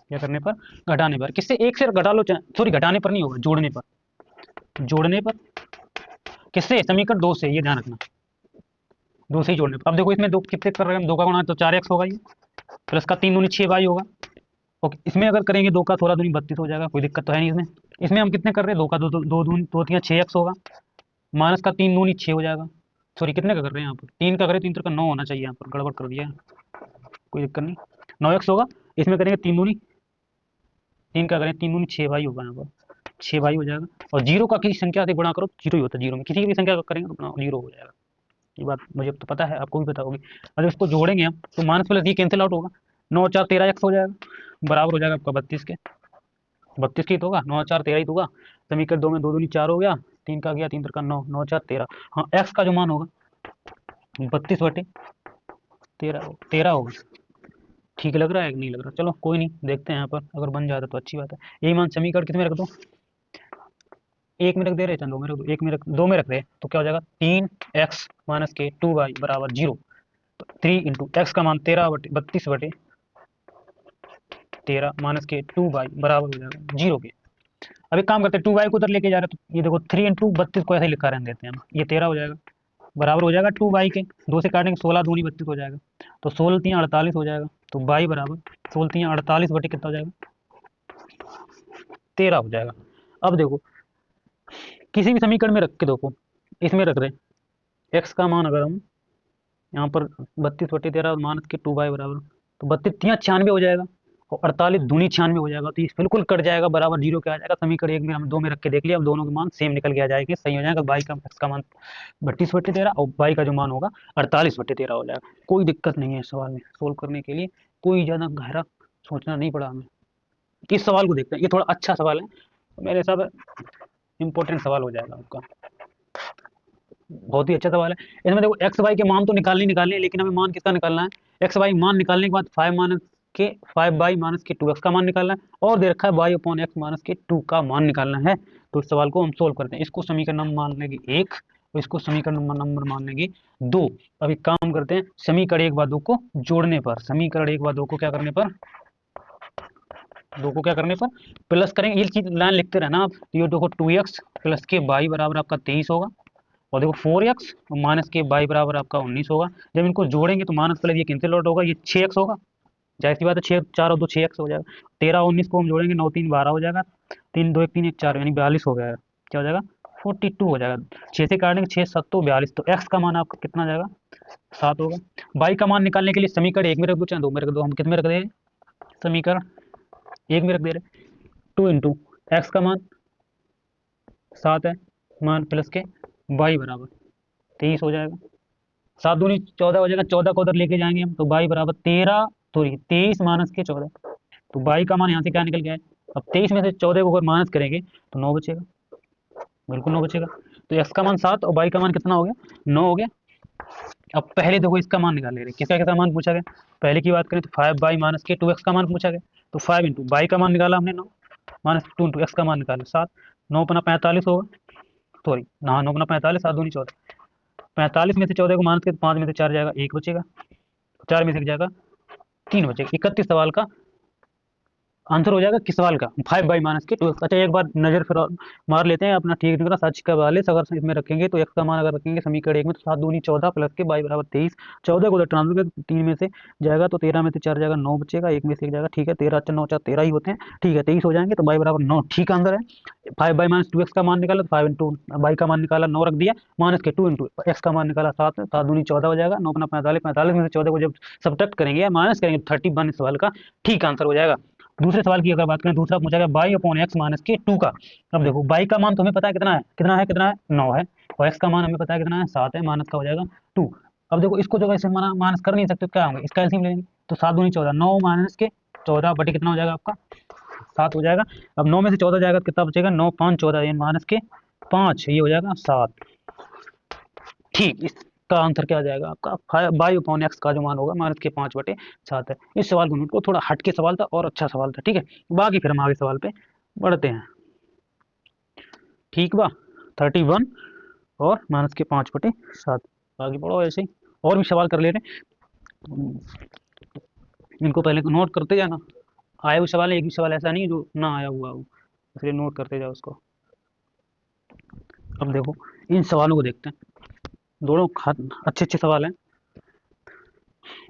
क्या करने पर, घटाने पर, किससे, 1 से घटा लो, सॉरी घटाने पर नहीं होगा, जोड़ने पर, जोड़ने पर, किससे, समीकरण 2 से, ये ध्यान रखना, 2 से ही जोड़ने पर। अब देखो इसमें 2 कितने कर रहे हैं हम, 2 का गुणा तो 4x होगा, ये प्लस का 3 दूनी 6y होगा, ओके। इसमें अगर करेंगे 2 का 16 दूनी 32 हो जाएगा, कोई दिक्कत तो है नहीं इसमें। इसमें हम कितने कर रहे हैं, 2 का 2 2 दूनी 2 3 6x होगा, माइनस का 3 दूनी 6 हो जाएगा, सॉरी कितने का कर रहे हैं यहाँ पर, 3 का करें, 3 का 9 होना चाहिए, यहाँ पर गड़बड़ कर दिया है, कोई दिक्कत नहीं, 9x होगा। इसमें करेंगे 3 दूनी, 3 का करें 3 दूनी 6y होगा, यहाँ पर 6y हो जाएगा, और जीरो का किसी संख्या से गुणा करो, जीरो ही होता है, जीरो में किसी भी संख्या का करेंगे तो जीरो हो जाएगा, ये बात मुझे अब तो पता है, आपको भी पता होगी। अगर इसको जोड़ेंगे हम तो माइनस प्लस ये कैंसिल आउट होगा, 9 4 13x हो जाएगा, बराबर हो जाएगा आपका 32 के, 32 की तो होगा, 9 4 13 ही तो होगा। समीकरण 2 में 2 दूनी 4 हो गया, 3 का गया, 3 का 9, 9 4 13, हाँ x का जो मान होगा 32/13 होगा। ठीक लग रहा है कि नहीं लग रहा, चलो कोई नहीं, देखते हैं यहाँ पर, अगर बन जाता तो अच्छी बात है। यही मान समीकरण कितने में रख दो, 1 में रख दे रहे हैं, 2 में रख दो, 1 में रख 2 में रख रहे हैं, तो क्या हो जाएगा, 3x माइनस के 2y बराबर 0, 3 इंटू एक्स का मान 32/13 माइनस के 2y बराबर हो जाएगा 0 के। अब एक काम करते हैं, 2y को उधर लेके जा रहे हैं, तो ये देखो 3 इंटू 32 को ऐसे ही लिखा रहने देते हैं हम, ये 13 हो जाएगा, बराबर हो जाएगा 2y के, 2 से काटेंगे 16 दूनी 32 हो जाएगा, तो 16 3 48 हो जाएगा, तो y बराबर 16 3 48 बटे कितना हो जाएगा, 13 हो जाएगा। अब देखो किसी भी समीकरण में रख के देखो, इसमें रख रहे हैं x का मान, अगर हम यहाँ पर 32/13 माइनस के 2y बराबर, तो 32 3 96 हो जाएगा, और 48 दूनी 96 हो जाएगा, तो ये बिल्कुल कट जाएगा, बराबर 0 के आ जाएगा। समीकरण 1 में हम 2 में रख के देख लिया, अब दोनों के मान सेम निकल के आ जाएंगे, सही हो जाएगा। y का x का मान 32/13 और y का जो मान होगा 48/13 हो जाएगा। कोई दिक्कत नहीं है, सवाल में सोल्व करने के लिए कोई ज़्यादा गहरा सोचना नहीं पड़ा हमें। इस सवाल को देखते हैं, ये थोड़ा अच्छा सवाल है, मेरे हिसाब से इंपॉर्टेंट सवाल हो जाएगा आपका। बहुत ही अच्छा सवाल है। इसमें देखो एक्स वाई के मान तो निकालने हैं, लेकिन हमें मान किसका निकालना है? एक्स वाई मान निकालने के बाद 5 बाई माइनस के 2 एक्स का मान निकालना है, और दे रखा है वाई अपॉन एक्स माइनस के 2 का मान निकालना है। तो इस सवाल को हम सोल्व करते हैं। इसको समीकरण नंबर मान लेंगे 1 और इसको समीकरण नंबर मान लेंगे 2। अब एक काम करते हैं, समीकरण 1 व 2 को जोड़ने पर, समीकरण 1 व 2 को क्या करने पर, प्लस करेंगे। ये चीज लाइन लिखते रहना आप। तो ये देखो 2x प्लस के वाई बराबर आपका 23 होगा, और देखो 4x माइनस के वाई बराबर आपका 19 होगा। जब इनको जोड़ेंगे तो माइनस प्लस ये कैंसिल आउट होगा, ये 6x होगा, जाहिर सी बात है 6 4 और 2 6x हो जाएगा। 13 19 को हम जोड़ेंगे, 9 3 12 हो जाएगा, 3 2 1 3 1 4 यानी 42 हो गया। क्या हो जाएगा? 42 हो जाएगा। 6 से काटेंगे, 6 7 तो 42, तो x का मान आपका कितना जाएगा? 7 होगा। y का मान निकालने के लिए समीकरण 1 में रख दो चाहे 2 में रख दो, हम कितने रख दे? समीकरण 1 में रख दे रहे। 2 इंटू एक्स का मान 7 है, मान प्लस के y बराबर 23 हो जाएगा। 7 दूनी 14 हो जाएगा, 14 को उधर लेके जाएंगे हम, तो y बराबर 13 सॉरी 23 माइनस के 14, तो y का मान यहाँ से क्या निकल गया है? अब 23 में से 14 को अगर माइनस करेंगे तो 9 बचेगा, बिल्कुल 9 बचेगा। तो x का मान 7 और y का मान कितना हो गया? 9 हो गया। अब पहले देखो इसका मान निकाल ले रहे, किसका किसका मान पूछा गया? पहले की बात करें तो 5 बाई माइनस के 2 एक्स का मान पूछा गया, तो 5 इंटू बाई का मान निकाला हमने 9, माइनस 2 इंटू एक्स का मान निकाला 7, 9 अपना 45 होगा, सॉरी हाँ 9 अपना 45, 7 दूनी 14, 45 में से 14 को माइनस के 5 में से 4 जाएगा, 1 बचेगा, 4 में से जाएगा 3 बचेगा। 31 सवाल का आंसर हो जाएगा किस सवाल का? 5 बाई माइनस के 2 एक्स। अच्छा एक बार नजर फिर मार लेते हैं अपना, ठीक निकला सच का वाले अगर इसमें रखेंगे तो एक्स का मान अगर रखेंगे समीकरण 1 में तो 7 दूनी 14 प्लस के बाई बराबर 23, 14 को उधर ट्रांसफर कर 3 में से जाएगा तो 13 में से 4 जाएगा 9 बचेगा, 1 में से 1 जाएगा, ठीक है 13 4 9 4 13 ही होते हैं, ठीक है 23 हो जाएंगे, तो बाई बराबर 9 ठीक आंसर है। 5 बाई माइनस 2 एक्स का मान निकाला, 5 इंटू बाई का मान निकाला 9 रख दिया, माइनस के 2 इंटू एक्स का मान निकाला 7, 7 दूनी 14 हो जाएगा, 9 अपना 45, 45 में से 14 को जब सब्ट्रैक्ट करेंगे या माइनस करेंगे तो 31 इस सवाल का ठीक आंसर हो जाएगा। दूसरे सवाल की अगर बात करें, दूसरा पूछा गया बाई अपॉन एक्स माइनस के 2 का। अब देखो बाई का मान तो हमें पता है कितना है, 9 है, और एक्स का मान हमें पता है कितना है 7 है, माइनस का हो जाएगा 2। अब देखो इसको जो ऐसे माइनस कर नहीं सकते क्या होंगे, इसका एलसीएम लेंगे तो 7 दूनी 14, 9 माइनस के 14 बटे कितना हो जाएगा आपका 7 हो जाएगा। अब 9 में से 14 जाएगा तो कितना बचेगा, 9 5 14 ये माइनस के 5, ये हो जाएगा 7। ठीक, इसका आंसर क्या आ जाएगा आपका? बाई अपॉन एक्स का जो मान होगा माइनस के 5 बटे 7 है। इस सवाल को नोट को, थोड़ा हट के सवाल था और अच्छा सवाल था, ठीक है। बाकी फिर हम आगे सवाल पे बढ़ते हैं, ठीक बा 31 और माइनस के 5 बटे 7, बाकी पढ़ो ऐसे ही और भी सवाल कर ले रहे हैं, इनको पहले नोट करते जाना। आए हुए सवाल है, एक भी सवाल ऐसा नहीं है जो ना आया हुआ हो, इसलिए नोट करते जाओ उसको। अब देखो इन सवालों को देखते हैं, दोनों अच्छे अच्छे सवाल हैं,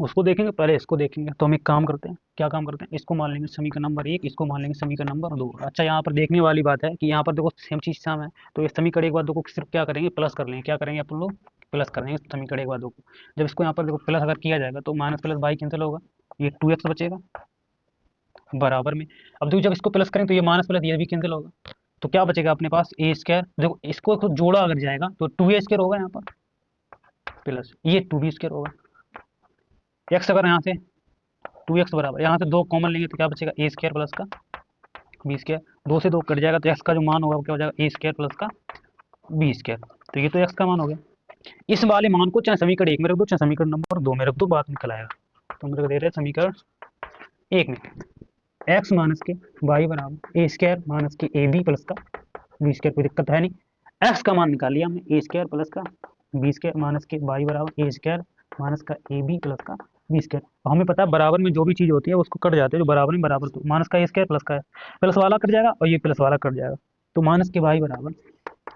उसको देखेंगे पहले इसको देखेंगे। तो हम एक काम करते हैं, क्या काम करते हैं, इसको मान लेंगे समीकरण नंबर 1, इसको मान लेंगे समीकरण नंबर 2। अच्छा यहाँ पर देखने वाली बात है कि यहाँ पर देखो सेम चीज सेम है, तो ये समीकरण 1 व 2 को सिर्फ क्या करेंगे, प्लस कर लेंगे। क्या करेंगे अपन लोग? प्लस करेंगे समीकरण 1 व 2 को। जब इसको यहाँ पर देखो प्लस अगर किया जाएगा तो माइनस प्लस बाई कैंसिल होगा, ये 2x बचेगा बराबर में। अब देखो जब इसको प्लस करें तो ये माइनस प्लस ये भी कैंसिल होगा, तो क्या बचेगा अपने पास ए स्क्वायर। देखो इसको जोड़ा अगर जाएगा तो 2a² होगा यहाँ पर, प्लस ये 2b² होगा। एक्स अगर यहाँ से 2x बराबर, यहाँ से 2 कॉमन लेंगे तो क्या बचेगा, a² प्लस का b²। 2 से 2 कट जाएगा तो x का जो मान होगा वो क्या हो जाएगा, a² प्लस का b²। तो ये तो x का मान हो गया। इस वाले मान को चाहे समीकरण 1 में रख दो चाहे समीकरण नंबर 2 में रख दो, बात निकल आएगा। तो हम रख दे रहे हैं समीकरण 1 में x माइनस के y बराबर a² माइनस के ab प्लस का b², कोई दिक्कत है नहीं। x का मान निकाल लिया हमने a² प्लस का b² माइनस के y बराबर a² माइनस का ab प्लस का b²। हमें पता है बराबर में जो भी चीज होती है उसको कट जाते हैं, जो बराबर में बराबर, तो माइनस का a² प्लस का है, प्लस वाला कट जाएगा और ये प्लस वाला कट जाएगा, तो माइनस के y बराबर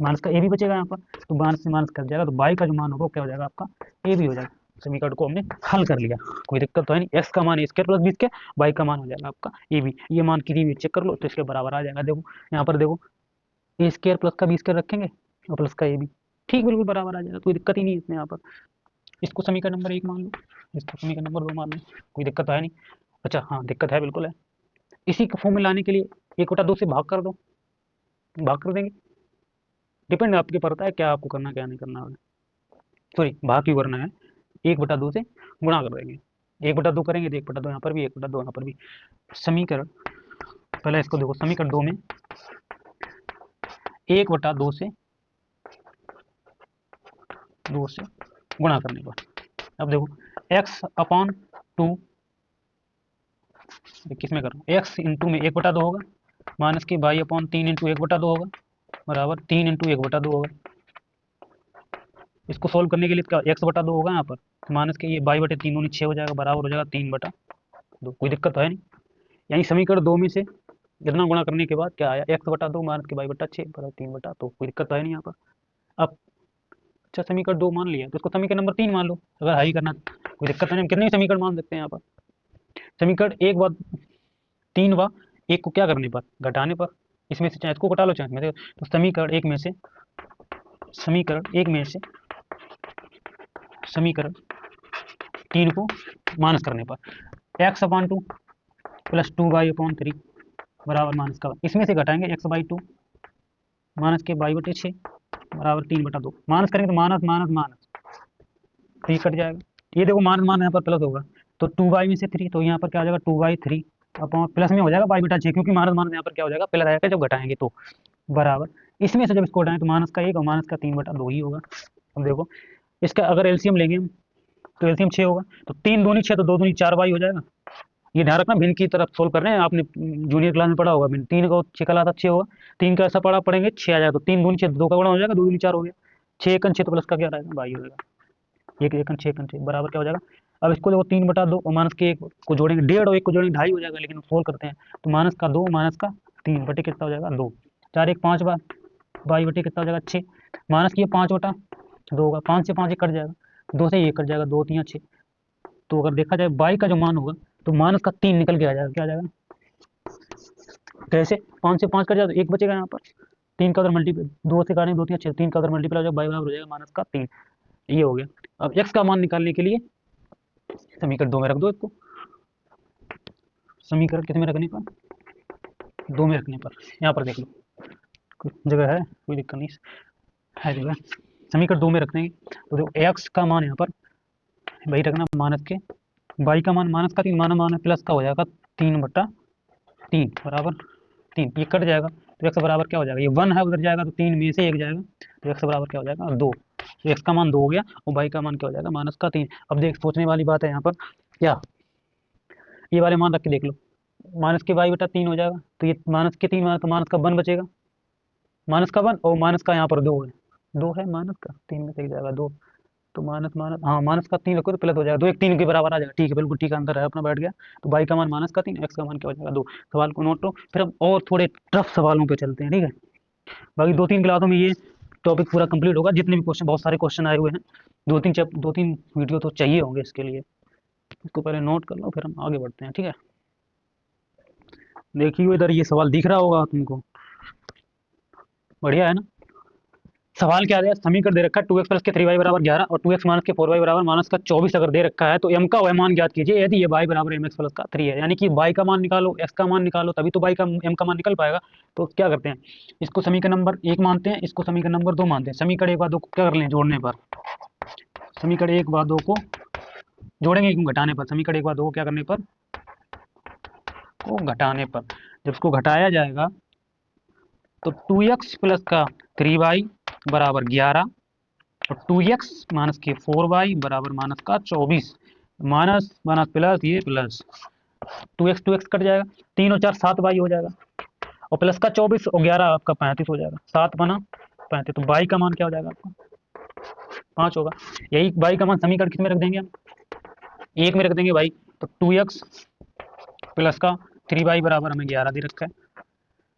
माइनस का ए भी बचेगा यहाँ पर, तो माइनस से माइनस कट जाएगा, तो बाई का जो मान होगा क्या हो जाएगा आपका, ए भी हो जाएगा। समीकरण को हमने हल कर लिया, कोई दिक्कत तो है नहीं। एक्स का मान a² प्लस b², बाई का मान हो जाएगा आपका ए बी। ये मान किसी भी चेक कर लो तो इसके बराबर आ जाएगा। देखो यहाँ पर देखो a² प्लस का b² रखेंगे और प्लस का ए बी, ठीक बिल्कुल बराबर आ जाएगा, कोई दिक्कत ही नहीं है इसमें। यहाँ पर इसको समीकरण नंबर 1 मान लो, इसको समीकरण नंबर 2 मान लो, कोई दिक्कत तो है नहीं। अच्छा हाँ दिक्कत है, बिल्कुल है। इसी को फॉर्म में लाने के लिए 1/2 से भाग कर दो, भाग कर देंगे, डिपेंड आपके पर होता है क्या आपको करना क्या नहीं करना है, सॉरी भाग क्यों करना है, 1/2 से गुणा कर देंगे। 1/2 करेंगे तो 1/2 यहाँ पर भी, 1/2 यहाँ पर भी। समीकरण पहले इसको देखो, समीकरण 2 में 1/2 से 2 से गुणा करने पर। अब देखो x अपॉन 2 किस में करूँ, x इंटू में 1/2 होगा, माइनस के y अपॉन 3 इंटू 1/2 होगा, बराबर 3 इंटू 1/2 होगा। इसको सोल्व करने के लिए क्या x/2 होगा यहाँ पर, माइनस के ये y/3 दूनी 6 हो जाएगा, बराबर हो जाएगा 3/2। कोई दिक्कत तो है नहीं। यानी समीकरण 2 में से इतना गुणा करने के बाद क्या आया, x/2 माइनस के y/6 बराबर 3/2। कोई दिक्कत तो है नहीं यहाँ पर। अब अच्छा समीकरण 2 मान लिया तो इसको समीकरण नंबर 3 मान लो, अगर हल करना कोई दिक्कत नहीं, हम कितने समीकरण मान सकते हैं यहाँ पर। समीकरण 1 व 3 व 1 को क्या करने पर, घटाने पर, इसमें से चाहे इसको घटा लो चाहे इसमें से, तो समीकरण एक में से समीकरण 3 को माइनस करने पर x/2 प्लस 2y/3 बराबर माइनस का, इसमें से घटाएंगे x/2 माइनस के y/6 बराबर 3/2। माइनस करेंगे तो माइनस माइनस माइनस 3 कट जाएगा, ये देखो माइनस माइनस यहाँ पर प्लस होगा, तो 2y में से 3, तो यहाँ पर क्या हो जाएगा 2y3 अपॉन प्लस में हो जाएगा y/6, क्योंकि माइनस माइनस यहाँ पर क्या हो जाएगा प्लस आएगा जब घटाएंगे तो, बराबर इसमें से जब इसको घटाएं तो माइनस का 1 और माइनस का 3/2 ही होगा। अब देखो इसका अगर एलसीएम लेंगे हम तो एलसीएम 6 होगा, तो 3 दूनी 6 तो 2 दूनी 4y हो जाएगा। ये ध्यान रखना भिन्न की तरफ सोल्व कर रहे हैं, आपने जूनियर क्लास में पढ़ा होगा भिन्न, 3 को 6 का लाता 6 होगा, 3 का ऐसा पढ़ेंगे 6 आ जाएगा, तो 3 दूनी 6 2 का गुणा हो जाएगा, 2 दूनी 4 हो गया, 6 एकन 6 तो प्लस का क्या रहेगा y हो जाएगा, 1 एकन 6 एकन 6 बराबर क्या हो जाएगा। अब इसको देखो 3/2 और माइनस के 1 को जोड़ेंगे, 1.5 और 1 को जोड़ेंगे 2.5 हो जाएगा, लेकिन सोल्व करते हैं तो माइनस का 2 माइनस का 3 बटे कितना हो जाएगा 2, 4 1 5 बार y बटे कितना हो जाएगा 6, माइनस की 5/2 होगा, 5 से 5 एक कट जाएगा, 2 से 1 कट जाएगा, 2 3 6, तो अगर देखा जाए y का जो मान होगा तो माइनस का 3 निकल के आ जाएगा, क्या आ जाएगा कैसे, 5 से 5 कट जाएगा तो 1 बचेगा यहाँ पर, 3 का उधर मल्टीप्लाई 2 से काटेंगे 2 3 6, 3 का उधर मल्टीप्लाई हो जाएगा, y बराबर हो जाएगा माइनस का 3, ये हो गया। अब x का मान निकालने के लिए समीकरण 2 में रख दो इसको, समीकरण किस में रखने पर, 2 में रखने पर, यहाँ पर देख लो कोई जगह है, कोई दिक्कत नहीं है जगह, समीकरण 2 में रख देंगे तो देखो x का मान यहाँ पर वही रखना माइनस के, y का मान माइनस का 3 माना प्लस का हो जाएगा 3/3 बराबर 3, ये कट जाएगा तो x बराबर क्या हो जाएगा, ये 1 है उधर जाएगा तो 3 में से 1 जाएगा, तो x बराबर क्या हो जाएगा 2, तो x का मान 2 हो गया और y का मान क्या हो जाएगा माइनस का 3। अब देख सोचने वाली बात है यहाँ पर क्या, ये वाले मान रख के देख लो, माइनस के y/3 हो जाएगा, तो ये माइनस के 3 तो माइनस का 1 बचेगा, माइनस का 1 और माइनस का यहाँ पर 2 है, 2 है माइनस का 3 में से जाएगा 2, तो माइनस माइनस हाँ माइनस का 3 रखो तो प्लस हो जाएगा, 2 1 3 के बराबर आ जाएगा, ठीक है बिल्कुल ठीक है, अंदर है अपना बैठ गया, तो y का मान माइनस का 3, x का मान क्या हो जाएगा 2। सवाल को नोट लो, फिर हम और थोड़े टफ सवालों पे चलते हैं, ठीक है। बाकी 2-3 क्लासों में ये टॉपिक पूरा कंप्लीट होगा, जितने भी क्वेश्चन, बहुत सारे क्वेश्चन आए हुए हैं, 2-3 वीडियो तो चाहिए होंगे इसके लिए, इसको पहले नोट कर लो फिर हम आगे बढ़ते हैं, ठीक है। देखिए इधर ये सवाल दिख रहा होगा तुमको, बढ़िया है ना। सवाल क्या है, समीकरण दे रखा है 2x प्लस के 3y बराबर 11 और 2x माइनस के 4y बराबर माइनस का 24 अगर दे रखा है तो m का मान ज्ञात कीजिए यदि ये y बराबर mx प्लस का 3 है, यानी कि y का मान निकालो x का मान निकालो तभी तो y का m का मान निकल पाएगा। तो क्या करते हैं, इसको समीकरण नंबर 1 मानते हैं, इसको समीकरण नंबर 2 मानते हैं, समीकरण 1 व 2 को क्या कर लें जोड़ने पर, समीकरण 1 व 2 को जोड़ेंगे क्यों घटाने पर, समीकरण 1 व 2 को क्या करने पर को घटाने पर, जब इसको घटाया जाएगा तो 2x प्लस का 3y बराबर 11 और 2x माइनस के 4y बराबर माइनस का 24, माइनस माइनस प्लस ये प्लस 2x कट जाएगा, 3 और 4 7y हो जाएगा और प्लस का 24 और 11 आपका 35 हो जाएगा, 7 बना 35, तो y का मान क्या हो जाएगा आपका 5 होगा। यही y का मान समीकरण किस में रख देंगे हम, 1 में रख देंगे भाई, तो 2x प्लस का 3y बराबर हमें 11 दे रखा है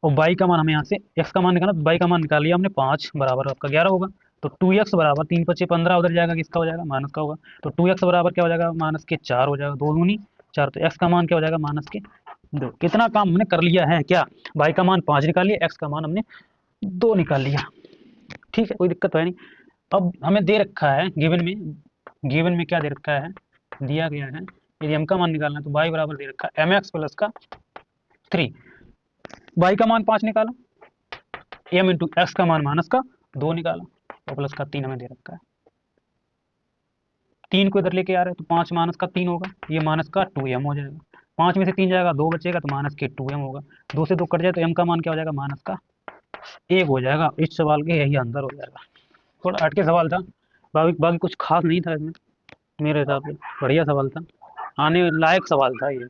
और y का मान हमें यहाँ से x का मान निकालना, तो y का मान निकाल लिया हमने 5 बराबर आपका 11 होगा, तो 2x बराबर 3 5 15 उधर जाएगा, किसका हो जाएगा माइनस का होगा, तो 2x बराबर क्या हो जाएगा माइनस के 4 हो जाएगा, 2 दूनी 4, तो x का मान क्या हो जाएगा माइनस के 2। कितना काम हमने कर लिया है, क्या y का मान 5 निकाल लिया, x का मान हमने 2 निकाल लिया, ठीक है कोई दिक्कत तो है नहीं। अब हमें दे रखा है गिवन में क्या दे रखा है, दिया गया है यदि m का मान निकालना है तो y बराबर दे रखा है mx प्लस का 3, y का मान 5 निकाला, m इंटू एक्स का मान माइनस का 2 निकाला और प्लस का 3 हमें दे रखा है, 3 को इधर लेके आ रहे हैं तो 5 माइनस का 3 होगा, ये माइनस का 2m हो जाएगा, 5 में से 3 जाएगा 2 बचेगा तो माइनस के 2m होगा, 2 से 2 कट जाए तो m का मान क्या हो जाएगा माइनस का 1 हो जाएगा। इस सवाल के यही आंसर हो जाएगा, थोड़ा हटके सवाल था, बाकी कुछ खास नहीं था इसमें मेरे हिसाब से। बढ़िया सवाल था, आने लायक सवाल था ये।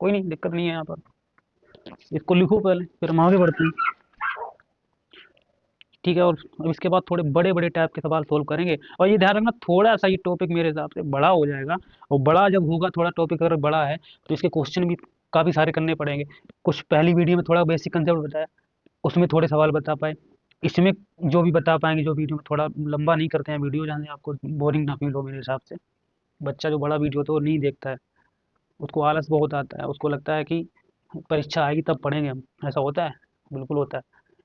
कोई नहीं, दिक्कत नहीं है यहाँ पर। इसको लिखो पहले, फिर हम आगे बढ़ते हैं। ठीक है, और अब इसके बाद थोड़े बड़े बड़े टाइप के सवाल सोल्व करेंगे। और ये ध्यान रखना, थोड़ा सा ये टॉपिक मेरे हिसाब से बड़ा हो जाएगा। और बड़ा जब होगा, थोड़ा टॉपिक अगर बड़ा है तो इसके क्वेश्चन भी काफ़ी सारे करने पड़ेंगे। कुछ पहली वीडियो में थोड़ा बेसिक कंसेप्ट बताया, उसमें थोड़े सवाल बता पाए। इसमें जो भी बता पाएंगे, जो वीडियो में थोड़ा लंबा नहीं करते हैं वीडियो, जहाँ से आपको बोरिंग ना फील हो मेरे हिसाब से। बच्चा जो बड़ा वीडियो तो नहीं देखता है, उसको आलस बहुत आता है, उसको लगता है कि परीक्षा आएगी तब पढ़ेंगे हम। ऐसा होता है? बिल्कुल होता है।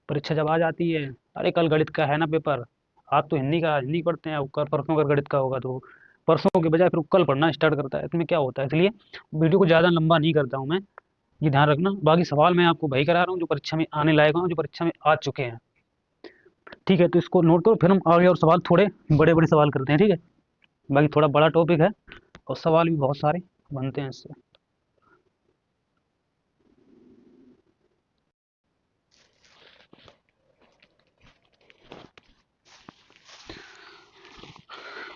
परीक्षा जब आ जाती है, अरे कल गणित का है ना पेपर, आज तो हिंदी का, हिंदी पढ़ते हैं, कल परसों अगर गणित का होगा तो परसों के बजाय फिर कल पढ़ना स्टार्ट करता है। इसमें क्या होता है? इसलिए वीडियो को ज़्यादा लंबा नहीं करता हूँ मैं, ये ध्यान रखना। बाकी सवाल मैं आपको वही करा रहा हूँ जो परीक्षा में आने लायक हो, जो परीक्षा में आ चुके हैं। ठीक है, तो इसको नोट करो, फिर हम आगे और सवाल थोड़े बड़े बड़े सवाल करते हैं। ठीक है, बाकी थोड़ा बड़ा टॉपिक है और सवाल भी बहुत सारे बनते हैं इससे।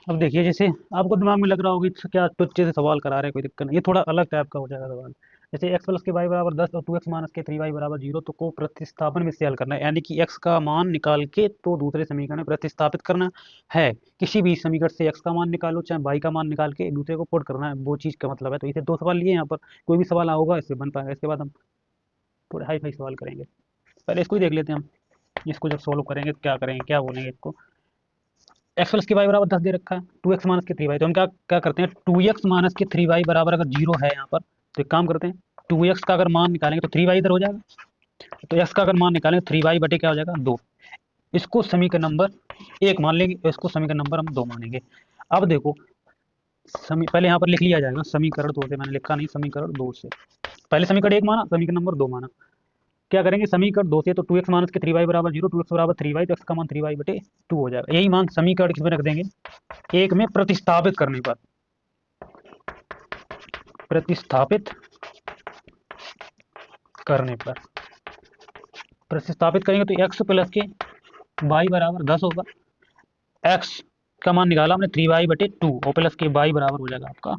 अब देखिए, जैसे आपको दिमाग में लग रहा होगा कि क्या तुच्छ से सवाल करा रहे हैं, कोई दिक्कत नहीं, ये थोड़ा अलग टाइप का हो जाएगा सवाल। जैसे एक्स प्लस के वाई बराबर 10 और 2x माइनस के 3y बराबर 0, तो को प्रतिस्थापन में से हल करना है। यानी कि x का मान निकाल के तो दूसरे समीकरण में प्रतिस्थापित करना है। किसी भी समीकरण से x का मान निकालो, चाहे y का मान निकाल के एक दूसरे को पुट करना है, वो चीज़ का मतलब है। तो इसे दो सवाल लिए यहाँ पर, कोई भी सवाल होगा इससे बन पाएगा। इसके बाद हम थोड़े हाई फाई सवाल करेंगे। पहले इसको ही देख लेते हैं हम। इसको जब सोल्व करेंगे तो क्या करेंगे, क्या बोलेंगे इसको। एक्स प्लस के वाई बराबर 10 दे रखा है, 2x माइनस के 3y, तो हम क्या क्या करते हैं, 2x माइनस के 3y बराबर अगर 0 है यहाँ पर, तो एक काम करते हैं, 2x का अगर मान निकालेंगे तो 3y इधर हो जाएगा। तो x का अगर मान निकालेंगे 3y बटे क्या हो जाएगा, 2। इसको समीकरण नंबर 1 मान लेंगे, इसको समीकरण नंबर हम 2 मानेंगे। अब देखो, पहले यहाँ पर लिख लिया जाएगा समीकरण 2 से, मैंने लिखा नहीं, समीकरण 2 से। पहले समीकरण 1 माना, समीकरण नंबर 2 माना। क्या करेंगे, समीकरण 2 से, तो 2x माइनस के 3y बराबर 0, 2x बराबर 3y, तो x का मान 3y बटे 2 हो जाएगा। यही मान समीकरण किसमें रख देंगे, एक में प्रतिस्थापित करने पर। प्रतिस्थापित करने पर प्रतिस्थापित करेंगे तो x प्लस के y बराबर 10 होगा। x का मान निकाला हमने 3y बटे 2, और प्लस के y बराबर हो जाएगा आपका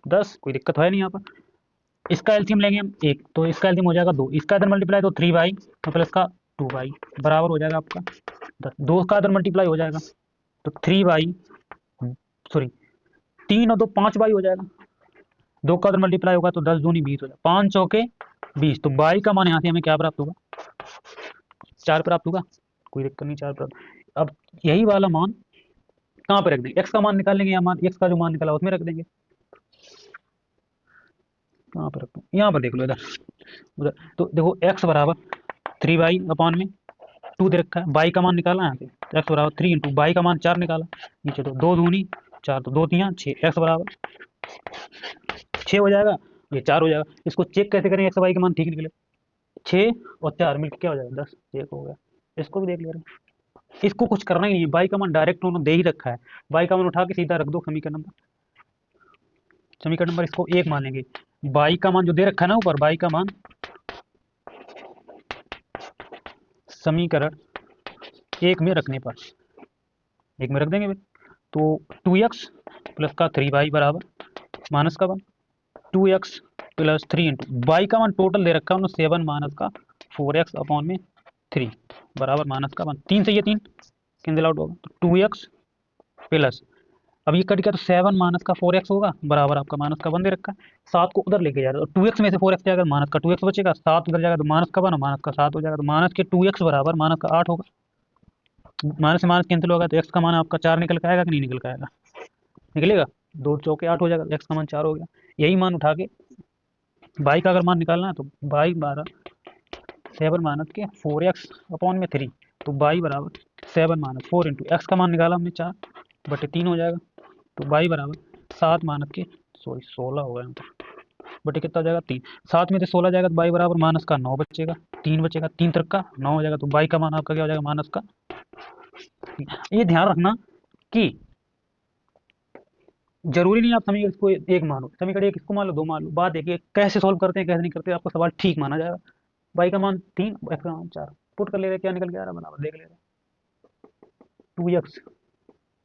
10। कोई दिक्कत है नहीं यहाँ पर। इसका एलसीएम लेंगे हम 1, तो इसका एलसीएम हो जाएगा 2, इसका इधर मल्टीप्लाई तो 3y, तो प्लस का 2y बराबर हो जाएगा आपका 10। 2 का इधर मल्टीप्लाई हो जाएगा तो 3y, सॉरी 3 और 2 5y हो जाएगा। 2 का इधर मल्टीप्लाई होगा तो 10 दूनी 20 हो जाएगा, 5 चौके 20, तो y का मान यहाँ से हमें क्या प्राप्त होगा, 4 प्राप्त होगा। कोई दिक्कत नहीं, 4 प्राप्त। अब यही वाला मान कहाँ पे रख देंगे, x का मान निकालेंगे, या मान x का जो मान निकाला उसमें रख देंगे। कहाँ पर रखते हैं, यहाँ पर देख लो, इधर उधर। तो देखो x बराबर 3y अपॉन में 2 दे रखा है, y का मान निकाला यहाँ से, तो x बराबर 3 इंटू y का मान 4 निकाला, नीचे तो 2 दूनी 4, तो 2 3 6, x बराबर 6 हो जाएगा, ये 4 हो जाएगा। इसको चेक कैसे करेंगे, x y के मान ठीक निकले, 6 और 4 मिलकर क्या हो जाएगा, 10, चेक हो गया। इसको भी देख ले रहे हैं, इसको कुछ करना ही नहीं है, y का मान डायरेक्ट उन्होंने दे ही रखा है, y का मान उठा के सीधा रख दो समीकरण नंबर। समीकरण नंबर इसको 1 मान लेंगे, y का मान जो दे रखा है ना ऊपर, y का मान समीकरण 1 में रखने पर, 1 में रख देंगे फिर, तो 2x प्लस का 3y बराबर माइनस का 1, 2x प्लस 3 इंटू वाई का मान टोटल दे रखा है उन्होंने 7 माइनस का 4x अपॉन में 3 बराबर माइनस का 1, 3 से ये 3 कैंसिल आउट होगा, तो 2x प्लस, अब ये कट गया तो 7 माइनस का 4x होगा बराबर आपका माइनस का 1 दे रखा है। 7 को उधर लेके जा रहा है, तो 2x में से 4x जाएगा, माइनस का 2x बचेगा, 7 उधर जाएगा तो माइनस का 1 और माइनस का 7 हो जाएगा, तो माइनस के 2x बराबर माइनस का 8 होगा। माइनस से माइनस कैंसिल होगा तो x का मान आपका 4 निकल के आएगा कि नहीं निकल के आएगा, निकलेगा, 2 चौके 8 हो जाएगा, x का मान 4 हो गया। यही मान उठा के y का अगर मान निकालना है तो y बराबर 7 माइनस के 4x अपॉन में 3, तो y बराबर 7 माइनस 4 इंटू एक्स का मान निकाला हमने 4 बटे 3 हो जाएगा, तो y बराबर 7 माइनस के 16 हो गया बटे कितना हो जाएगा 3, 7 में से 16 जाएगा तो y बराबर माइनस का 9 बचेगा, 3 बचेगा, 3 तरफ का 9 हो जाएगा, तो y का मान आपका क्या हो जाएगा, माइनस का। ये ध्यान रखना कि जरूरी नहीं आप समीकरण इसको एक मानो, समीकरण एक इसको मान लो, 2 मान लो, बात देखिए कैसे सोल्व करते हैं कैसे नहीं करते, आपको सवाल ठीक माना जाएगा। y का मान 3, x का मान 4 पुट कर ले रहे, क्या निकल के आ रहा है बराबर, देख ले रहे। 2x।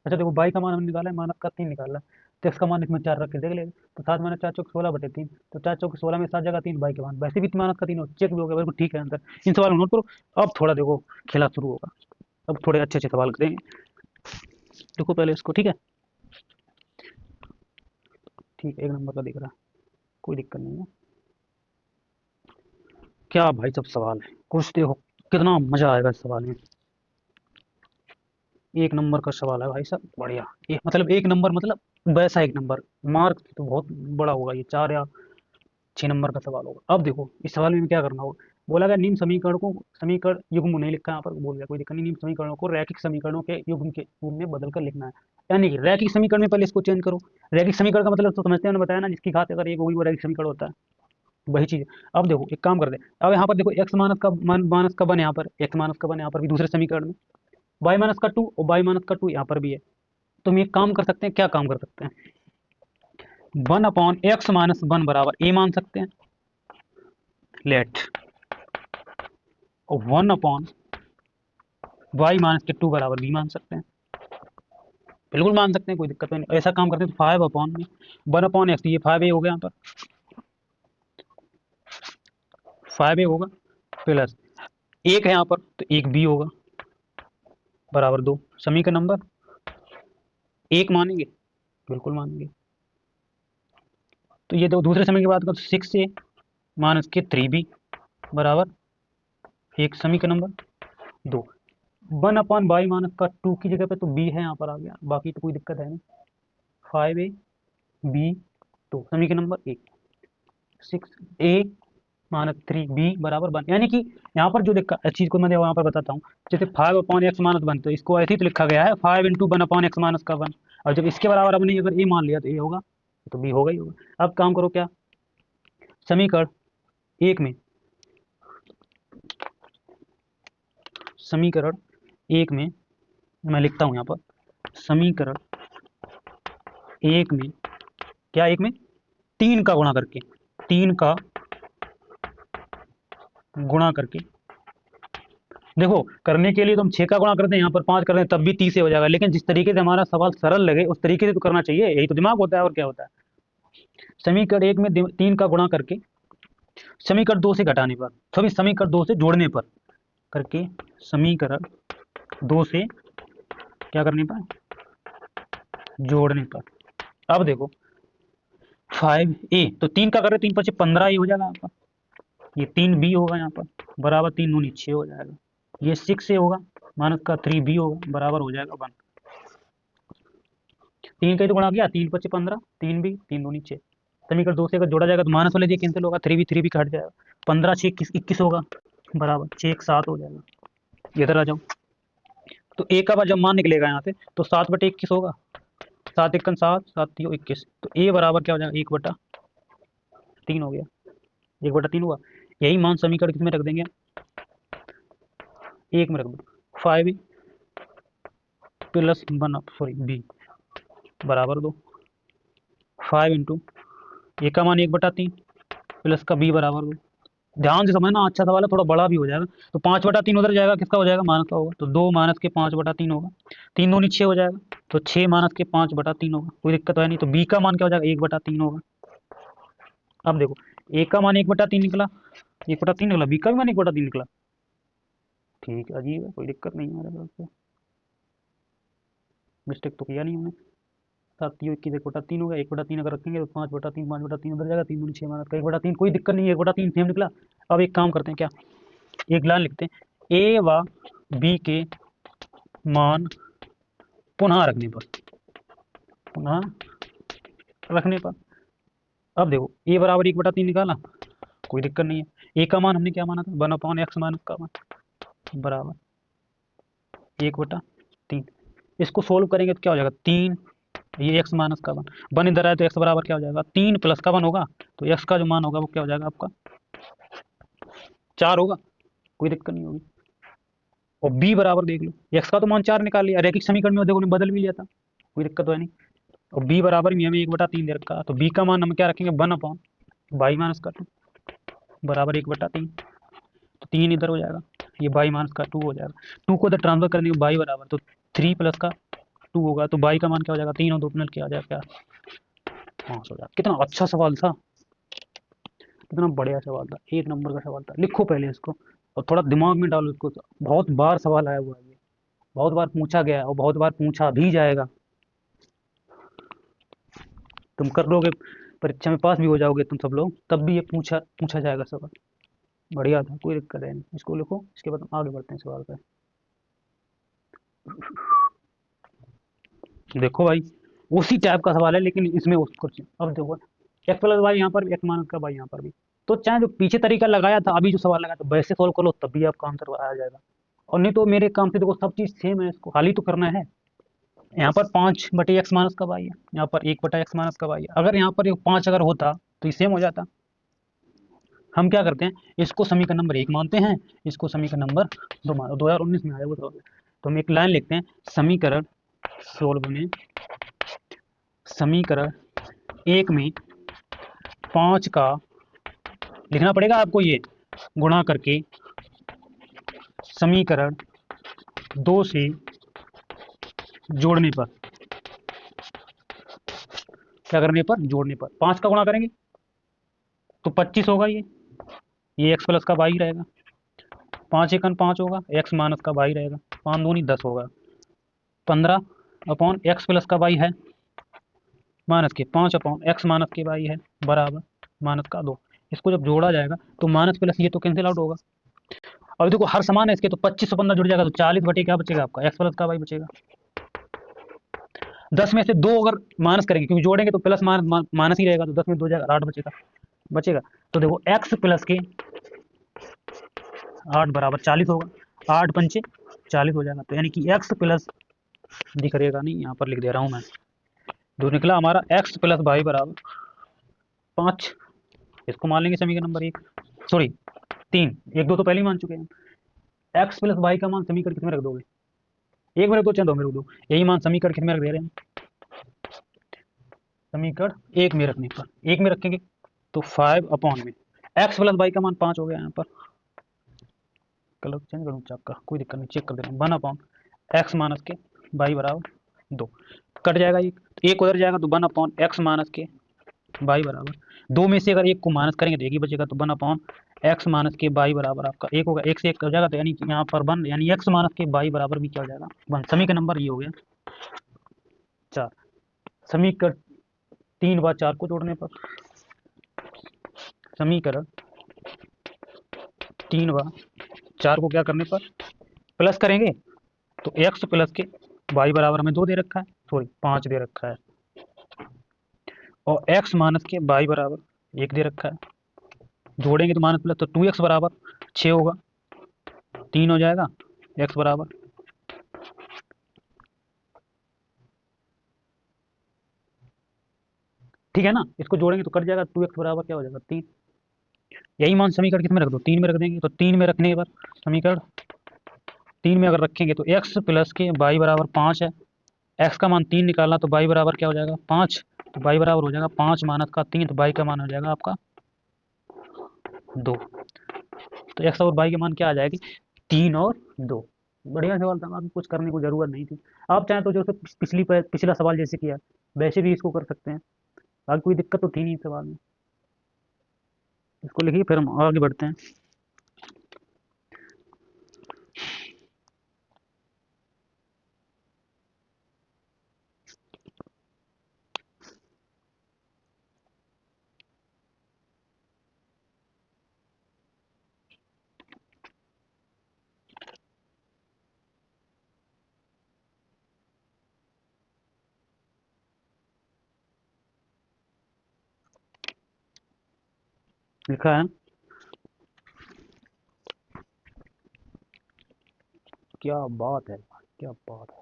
अच्छा देखो y का मान हमने निकाला है, मानक का 3 निकाला है, तो x का मान इसमें 4 रख के देख लेंगे। तो 7 माइनस 4 चौक 16/3, तो 4 चौक 16 में 7 जगह 3, y के मान वैसे भी मानक का 3 हो, चेक भी हो गया, बिल्कुल ठीक है आंसर। इन सवाल नोट करो। अब थोड़ा देखो खेला शुरू होगा, अब थोड़े अच्छे अच्छे सवाल करेंगे। देखो पहले इसको, ठीक है, ठीक है, 1 नंबर का दिख रहा है, कोई दिक्कत नहीं है। क्या भाई सब सवाल है, कुछ देखो कितना मजा आएगा इस सवाल में। 1 नंबर का सवाल है भाई साहब, बढ़िया। ये मतलब 1 नंबर मतलब वैसा 1 नंबर, मार्क तो बहुत बड़ा होगा, ये 4 या 6 नंबर का सवाल होगा। अब देखो इस सवाल में क्या करना होगा। बोला गया निम्न समीकरण को, समीकरण युग्म नहीं लिखा यहाँ पर, बोल गया कोई दिक्कत नहीं, निम्न समीकरणों को रैखिक समीकरणों के युग्म के रूप में बदल कर लिखना है। यानी कि रैखिक समीकरण में पहले इसको चेंज करो। रैखिक समीकरण का मतलब तो समझते हैं, मैंने बताया ना, जिसकी घात अगर एक होगी वो रैखिक समीकरण होता है, वही चीज। अब देखो एक काम करते हैं, अब यहाँ पर देखो एक्स माइनस का माइनस का वन, यहाँ पर एक्स माइनस का वन यहाँ पर भी दूसरे समीकरण में, वाई माइनस का 2 और वाई माइनस का 2 यहाँ पर भी है। तो हम एक काम कर सकते हैं, क्या काम कर सकते हैं, 1/x-1 बराबर a मान सकते हैं, लेट, और 1/y माइनस के 2 बराबर b मान सकते हैं, बिल्कुल मान सकते हैं, कोई दिक्कत नहीं। ऐसा काम करते हैं तो 5/1/x, ये 5a हो गया यहाँ पर, 5a होगा, प्लस 1 है यहाँ पर तो 1b होगा, बराबर 2। समीकरण नंबर 1 मानेंगे, बिल्कुल मानेंगे। तो ये दो दूसरे समय की बात करो, 6a माइनस के 3b बराबर एक, समीकरण नंबर 2। 1/y माइनस का 2 की जगह पे तो b है यहाँ पर आ गया, बाकी तो कोई दिक्कत है नहीं। 5ab 2, समीकरण नंबर 1। 6a माइनस 3b बराबर 1, यानी कि यहाँ पर जो दिक्कत चीज़ को मैं यहाँ पर बताता हूँ, जैसे 5/x माइनस 1, तो इसको ऐसे ही तो लिखा गया है 5 इंटू 1/x माइनस का 1, और जब इसके बराबर हमने अगर a मान लिया तो a होगा, तो b होगा ही होगा। अब काम करो, क्या समीकरण 1 में, समीकरण 1 में मैं लिखता हूँ यहाँ पर, समीकरण 1 में क्या, 1 में 3 का गुणा करके, 3 का गुणा करके, देखो करने के लिए तो हम 6 का गुणा करते हैं, यहाँ पर 5 कर रहे हैं तब भी 30 से हो जाएगा, लेकिन जिस तरीके से हमारा सवाल सरल लगे उस तरीके से तो करना चाहिए, यही तो दिमाग होता है, और क्या होता है। समीकरण 1 में 3 का गुणा करके, समीकरण 2 से घटाने पर, सभी समीकरण 2 से जोड़ने पर करके, समीकरण 2 से क्या करने पर, जोड़ने पर। अब देखो 5a, तो 3 का कर रहे 3 5 15 ही हो जाएगा आपका, ये 3b होगा यहाँ पर, बराबर 3 दूनी 6 हो जाएगा, ये 6a होगा, माइनस का 3b होगा, बराबर हो जाएगा 1। 3 का ही तो गुणा किया, 3 5 15, 3b 3 दूनी 6, समीकरण 2 से अगर जोड़ा जाएगा तो माइनस वाले दिए कैंसिल होगा, 3b कट जाएगा, 15 6 21 होगा, बराबर 6 1 7 हो जाएगा। इधर आ जाओ, तो a का जब मान निकलेगा यहाँ से तो 7/21 होगा, 7 1 7 7 3 21, तो a बराबर क्या हो जाएगा, 1/3 हो गया, 1/3 हुआ। यही मान समीकरण किसमें रख देंगे, 1 में रख दो, 5 प्लस 1 सॉरी b बराबर 2, 5 इंटू ए का मान 1/3 प्लस का b बराबर 2। ध्यान से समझना, अच्छा सवाल है, थोड़ा बड़ा भी हो जाएगा, तो 5/3 उधर जाएगा, किसका हो जाएगा, माइनस का होगा, तो 2 माइनस के 5/3 होगा, 3 दूनी 6 हो जाएगा, तो 6 माइनस के 5/3 होगा, कोई दिक्कत है नहीं। तो b का मान क्या हो जाएगा, 1/3 होगा। अब देखो a का मान 1/3 निकला, 1/3 निकला, b का भी मान 1/3 निकला, ठीक है, अजीब है, कोई दिक्कत नहीं है मेरे तरफ से, मिस्टेक तो किया नहीं हमने। 7 3 21 1/3 होगा, 1/3 अगर रखेंगे तो 5/3 उधर जाएगा, 3 दूनी 6 माइनस का 1/3, कोई दिक्कत नहीं है, 1/3 सेम निकला। अब एक काम करते हैं, क्या एक लाइन लिखते हैं, a व b के मान पुनः रखने पर, पुनः रखने पर। अब देखो a बराबर 1/3 निकाला, कोई दिक्कत नहीं है। a का मान हमने क्या माना था, 1/x माइनस का मान बराबर 1/3। इसको सोल्व करेंगे तो क्या हो जाएगा, 3, ये x माइनस का 1 इधर आए तो x बराबर क्या हो जाएगा, 3 प्लस का 1 होगा, तो x का जो मान होगा वो क्या हो जाएगा आपका 4 होगा, कोई दिक्कत नहीं होगी। और b बराबर देख लो, x का तो मान 4 निकाल लिया, रैखिक समीकरण में देखो बदल भी लिया था, कोई दिक्कत तो है नहीं। और b बराबर में हमें 1/3 दे रखा, तो b का मान हम क्या रखेंगे, 1/y माइनस का 2 बराबर 1/3, तो 3 इधर हो जाएगा, ये y माइनस का 2 हो जाएगा, 2 को इधर ट्रांसफर करने के y बराबर, तो 3 प्लस का 2 होगा, तो बाई का मान क्या हो जाएगा, 3 और 2 मिनट क्या आ जाएगा, 5 हो जाएगा। कितना अच्छा सवाल था, कितना बढ़िया सवाल था, एक नंबर का सवाल था। लिखो पहले इसको और थोड़ा दिमाग में डालो इसको। बहुत बार सवाल आया हुआ है ये, बहुत बार पूछा गया है और बहुत बार पूछा भी जाएगा। तुम कर लोगे, परीक्षा में पास भी हो जाओगे तुम सब लोग, तब भी ये पूछा पूछा जाएगा सवाल। बढ़िया था, कोई दिक्कत है नहीं। इसको लिखो, इसके बाद हम आगे बढ़ते हैं सवाल पे। देखो भाई, उसी टाइप का सवाल है लेकिन इसमें उसको, अब देखो एक्स प्लस वाई यहाँ पर भी, एक्स माइनस का वाई यहाँ पर भी, तो चाहे जो पीछे तरीका लगाया था, अभी जो सवाल लगाया था वैसे सॉल्व कर लो, तब भी आपका आंसर आ जाएगा। और नहीं तो मेरे काम से देखो सब चीज़ सेम है, इसको खाली तो करना है। यहाँ पर 5/x माइनस का वाई है, यहाँ पर 1/x माइनस का वाई है। अगर यहाँ पर 5 अगर होता तो ये सेम हो जाता। हम क्या करते हैं, इसको समीकरण नंबर 1 मानते हैं, इसको समीकरण नंबर 2 मान, 2019 में आया वो तो हम एक लाइन लिखते हैं, समीकरण सोल्व में, समीकरण 1 में 5 का लिखना पड़ेगा आपको, ये गुणा करके समीकरण 2 से जोड़ने पर, क्या करने पर, जोड़ने पर 5 का गुणा करेंगे तो 25 होगा, ये एक्स प्लस का वाई रहेगा, 5 एकन 5 होगा, एक्स माइनस का वाई रहेगा, 5 दूनी 10 होगा, 15/x प्लस का वाई है माइनस के 5/x माइनस के वाई है बराबर माइनस का 2। इसको जब जोड़ा जाएगा तो माइनस प्लस ये तो कैंसिल आउट होगा। और देखो हर समान है इसके, तो 25 से 15 जुड़ जाएगा तो 40 बटे क्या बचेगा आपका, एक्स प्लस का वाई बचेगा। 10 में से 2 अगर माइनस करेंगे, क्योंकि जोड़ेंगे तो प्लस माइनस ही रहेगा, तो 10 में 2 जाएगा 8 बचेगा। तो देखो एक्स प्लस के 8 बराबर 40 होगा, 8 पंचे 40 हो जाएगा। तो यानी कि एक्स प्लस, दिख रहेगा नहीं, यहाँ पर लिख दे रहा हूँ मैं, जो निकला हमारा एक्स प्लस वाई बराबर 5। इसको मान लेंगे समीकरण नंबर 1, सॉरी 3, 1 2 तो पहले ही मान चुके हैं। एक्स प्लस वाई का मान समीकरण कितने रख दोगे, 1 में रख दो चाहे 2 में रख दो, यही मान समीकरण कितने रख दे रहे हैं, समीकरण 1 में रखने पर, 1 में रखेंगे तो 5 में एक्स प्लस वाई का मान 5 हो गया। यहाँ पर कलर चेंज करूँ चाक का, कोई दिक्कत नहीं, चेक कर दे रहा हूँ। 1/x माइनस के वाई बराबर 2, कट जाएगा एक उधर जाएगा तो 1/x माइनस के वाई बराबर 2 में से अगर एक को माइनस करेंगे तो एक ही बचेगा, तो 1/x माइनस के वाई बराबर आपका 1 होगा, 1 से 1 हो जाएगा, तो यानी यहाँ पर 1 यानी x माइनस के वाई बराबर भी क्या हो जाएगा 1। समीकरण नंबर ये हो गया 4। समीकरण 3 व 4 को जोड़ने पर, समीकरण 3 व 4 को क्या करने पर प्लस करेंगे, तो x प्लस के वाई बराबर हमें 2 दे रखा है, सॉरी 5 दे रखा है, और x माइनस के वाई बराबर 1 दे रखा है। जोड़ेंगे तो माइनस प्लस, तो 2x बराबर 6 होगा, 3 हो जाएगा, x बराबर ठीक है ना। इसको जोड़ेंगे तो कट जाएगा, 2x बराबर क्या हो जाएगा 3। यही मान समीकरण कितने रख दो, 3 में रख देंगे, तो 3 में रखने पर समीकरण 3 में अगर रखेंगे तो x प्लस के वाई बराबर 5 है, x का मान 3 निकालना, तो वाई बराबर क्या हो जाएगा 5, तो वाई बराबर हो जाएगा 5 माइनस का 3, तो वाई का मान हो जाएगा आपका 2। तो x और वाई के मान क्या आ जाएगी 3 और 2। बढ़िया सवाल था, आपको कुछ करने को जरूरत नहीं थी। आप चाहें तो जो पिछला सवाल जैसे किया वैसे भी इसको कर सकते हैं, बाकी कोई दिक्कत तो थी नहीं सवाल में। इसको लिखिए फिर हम आगे बढ़ते हैं। लिखा है, क्या बात है, क्या बात है।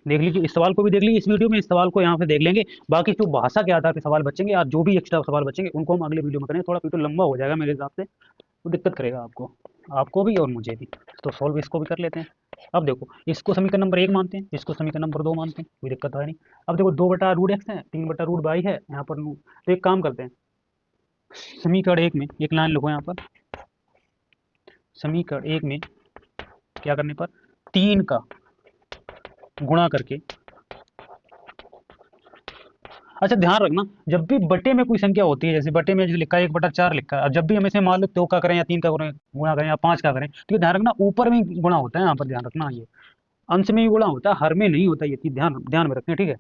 देख लीजिए, इस सवाल को भी देख लीजिए इस वीडियो में, इस सवाल को यहाँ पे देख लेंगे। बाकी जो भाषा के आधार पर सवाल बचेंगे या जो भी एक्स्ट्रा सवाल बचेंगे उनको हम अगले वीडियो में करेंगे। थोड़ा वीडियो लंबा हो जाएगा मेरे हिसाब से, तो दिक्कत करेगा आपको, आपको भी और मुझे भी। तो सॉल्व इसको भी कर लेते हैं। अब देखो, इसको समीकरण नंबर 1 मानते हैं, इसको समीकरण नंबर 2 मानते हैं, कोई दिक्कत है नहीं। अब देखो 2/√x है, 3/√y है यहाँ पर। तो एक काम करते हैं, समीकरण 1 में एक लाइन लिखो यहाँ पर, समीकरण 1 में क्या करने पर 3 का गुणा करके, अच्छा ध्यान रखना जब भी बटे में कोई संख्या होती है, जैसे बटे में जो लिखा है 1/4 लिखा है, और जब भी हम इसे मान लो 2 का करें या 3 का गुणा करें या 5 का करें, तो ये ध्यान रखना ऊपर में ही गुणा होता है, यहाँ पर ध्यान रखना, ये अंश में ही गुणा होता है, हर में नहीं होता, ये चीज ध्यान ध्यान में रखना, ठीक है।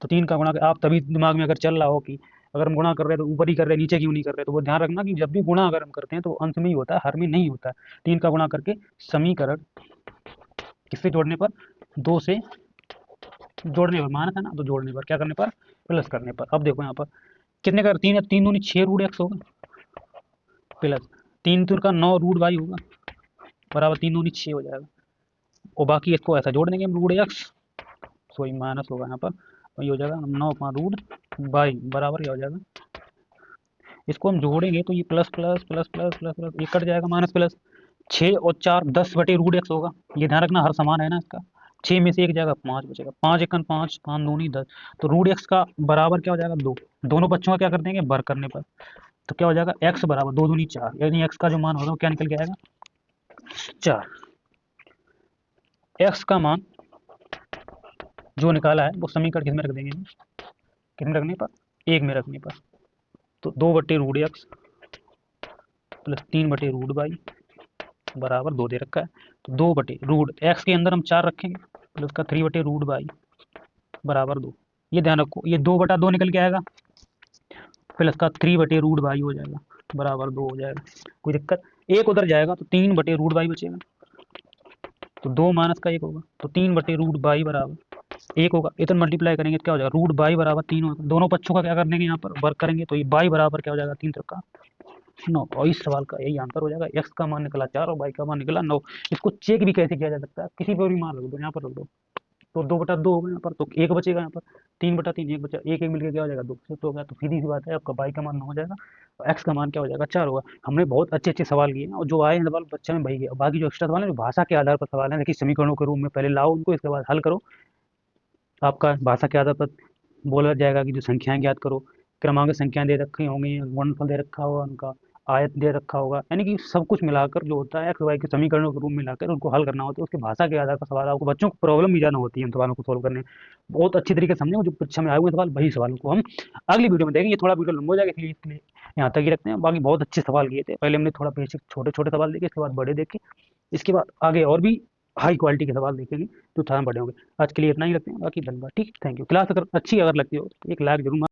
तो 3 का गुणा आप तभी दिमाग में अगर चल रहा हो कि अगर हम गुणा कर रहे हैं तो ऊपर ही कर रहे हैं, नीचे क्यों नहीं कर रहे, तो वो ध्यान रखना कि जब भी गुणा अगर हम करते हैं तो अंश में ही होता है, हर में नहीं होता है। 3 का गुणा करके समीकरण किससे जोड़ने पर, 2 से जोड़ने पर, मानस है ना, तो जोड़ने पर क्या करने पर, प्लस करने पर। अब देखो यहाँ पर कितने का, 3 3 दूनी 6 रूट एक्स होगा, प्लस 3 दूर का 9 रूट वाई होगा, बराबर 3 दूनी 6 हो जाएगा, और बाकी इसको ऐसा जोड़ देंगे हम, रूट एक्स सॉरी माइनस होगा यहाँ पर, वही हो जाएगा 9 5 रूट बाई बराबर क्या हो जाएगा, इसको हम जोड़ेंगे तो ये plus plus plus plus plus plus ये कट जाएगा, माइनस प्लस 6 और 4 10/√x होगा, ये ध्यान रखना हर समान है ना इसका, 6 में से एक जाएगा 5 बचेगा, 5 एकन 5 5 दूनी 10, तो √x का बराबर क्या हो जाएगा 2, दोनों बच्चों का क्या कर देंगे बर करने पर, तो क्या हो जाएगा x बराबर 2 दूनी 4, यानी x का जो मान होगा वो क्या निकल के आएगा 4। x का मान जो निकाला है वो समीकरण किस में रख देंगे, किस में रखने पर, 1 में रखने पर, तो 2/√x प्लस 3/√y बराबर 2 दे रखा है, तो 2/√x के अंदर हम 4 रखेंगे, प्लस का 3/√y बराबर 2, ये ध्यान रखो ये 2/2 निकल के आएगा, प्लस का 3/√y हो जाएगा बराबर 2 हो जाएगा, कोई दिक्कत, एक उधर जाएगा तो 3/√y बचेगा, तो 2 माइनस का 1 होगा, तो 3/√y बराबर 1 होगा, इतना मल्टीप्लाई करेंगे तो क्या हो जाएगा √y बराबर 3 होगा, दोनों पक्षों का क्या कर देंगे यहाँ पर वर्क करेंगे, तो ये y बराबर क्या हो जाएगा 3 का 9, और इस सवाल का यही आंसर हो जाएगा, x का मान निकला 4 और y का मान निकला 9। इसको चेक भी कैसे किया जा सकता है, किसी पर भी मान रख दो, यहाँ पर रख दो, तो 2/2 होगा यहाँ पर, तो 1 बचेगा यहाँ पर, 3/3 1 बचा, 1 1 मिलकर क्या हो जाएगा 2 तो हो गया, तो सीधी सी बात है आपका y का मान 9 हो जाएगा और x का मान क्या हो जाएगा 4 होगा। हमने बहुत अच्छे अच्छे सवाल किए हैं और जो आए हैं सवाल बच्चे में भाई गया, बाकी जो एक्स्ट्रा सवाल है जो भाषा के आधार पर सवाल है, देखिए समीकरणों के रूप में पहले लाओ उनको, इसके बाद हल करो, आपका भाषा के आधार पर बोला जाएगा कि जो संख्याएं ज्ञात करो, क्रमांक संख्याएं दे रखी होंगी, गुणनफल दे रखा होगा उनका, आयत दे रखा होगा, यानी कि सब कुछ मिलाकर जो होता है एक्स वाई के समीकरणों के रूप में मिलाकर उनको हल करना होता है, उसकी भाषा के आधार पर सवाल आपको बच्चों को प्रॉब्लम भी ज़्यादा होती है इन सवालों को सोल्व करने में। बहुत अच्छी तरीके से समझें, जो परीक्षा में आए हुए सवाल वही सवालों को हम अगली वीडियो में देखेंगे, ये थोड़ा वीडियो लंबा हो जाएगा इसलिए इसलिए यहाँ तक ही रखते हैं। बाकी बहुत अच्छे सवाल किए थे, पहले हमने थोड़ा बेसिक छोटे छोटे सवाल देखे, इसके बाद बड़े देखे, इसके बाद आगे और भी हाई क्वालिटी के सवाल देखेंगे जो थोड़ा बड़े होंगे। आज के लिए इतना ही रखते हैं, बाकी धन्यवाद, ठीक, थैंक यू। क्लास अगर अच्छी अगर लगती हो तो एक लाइक जरूर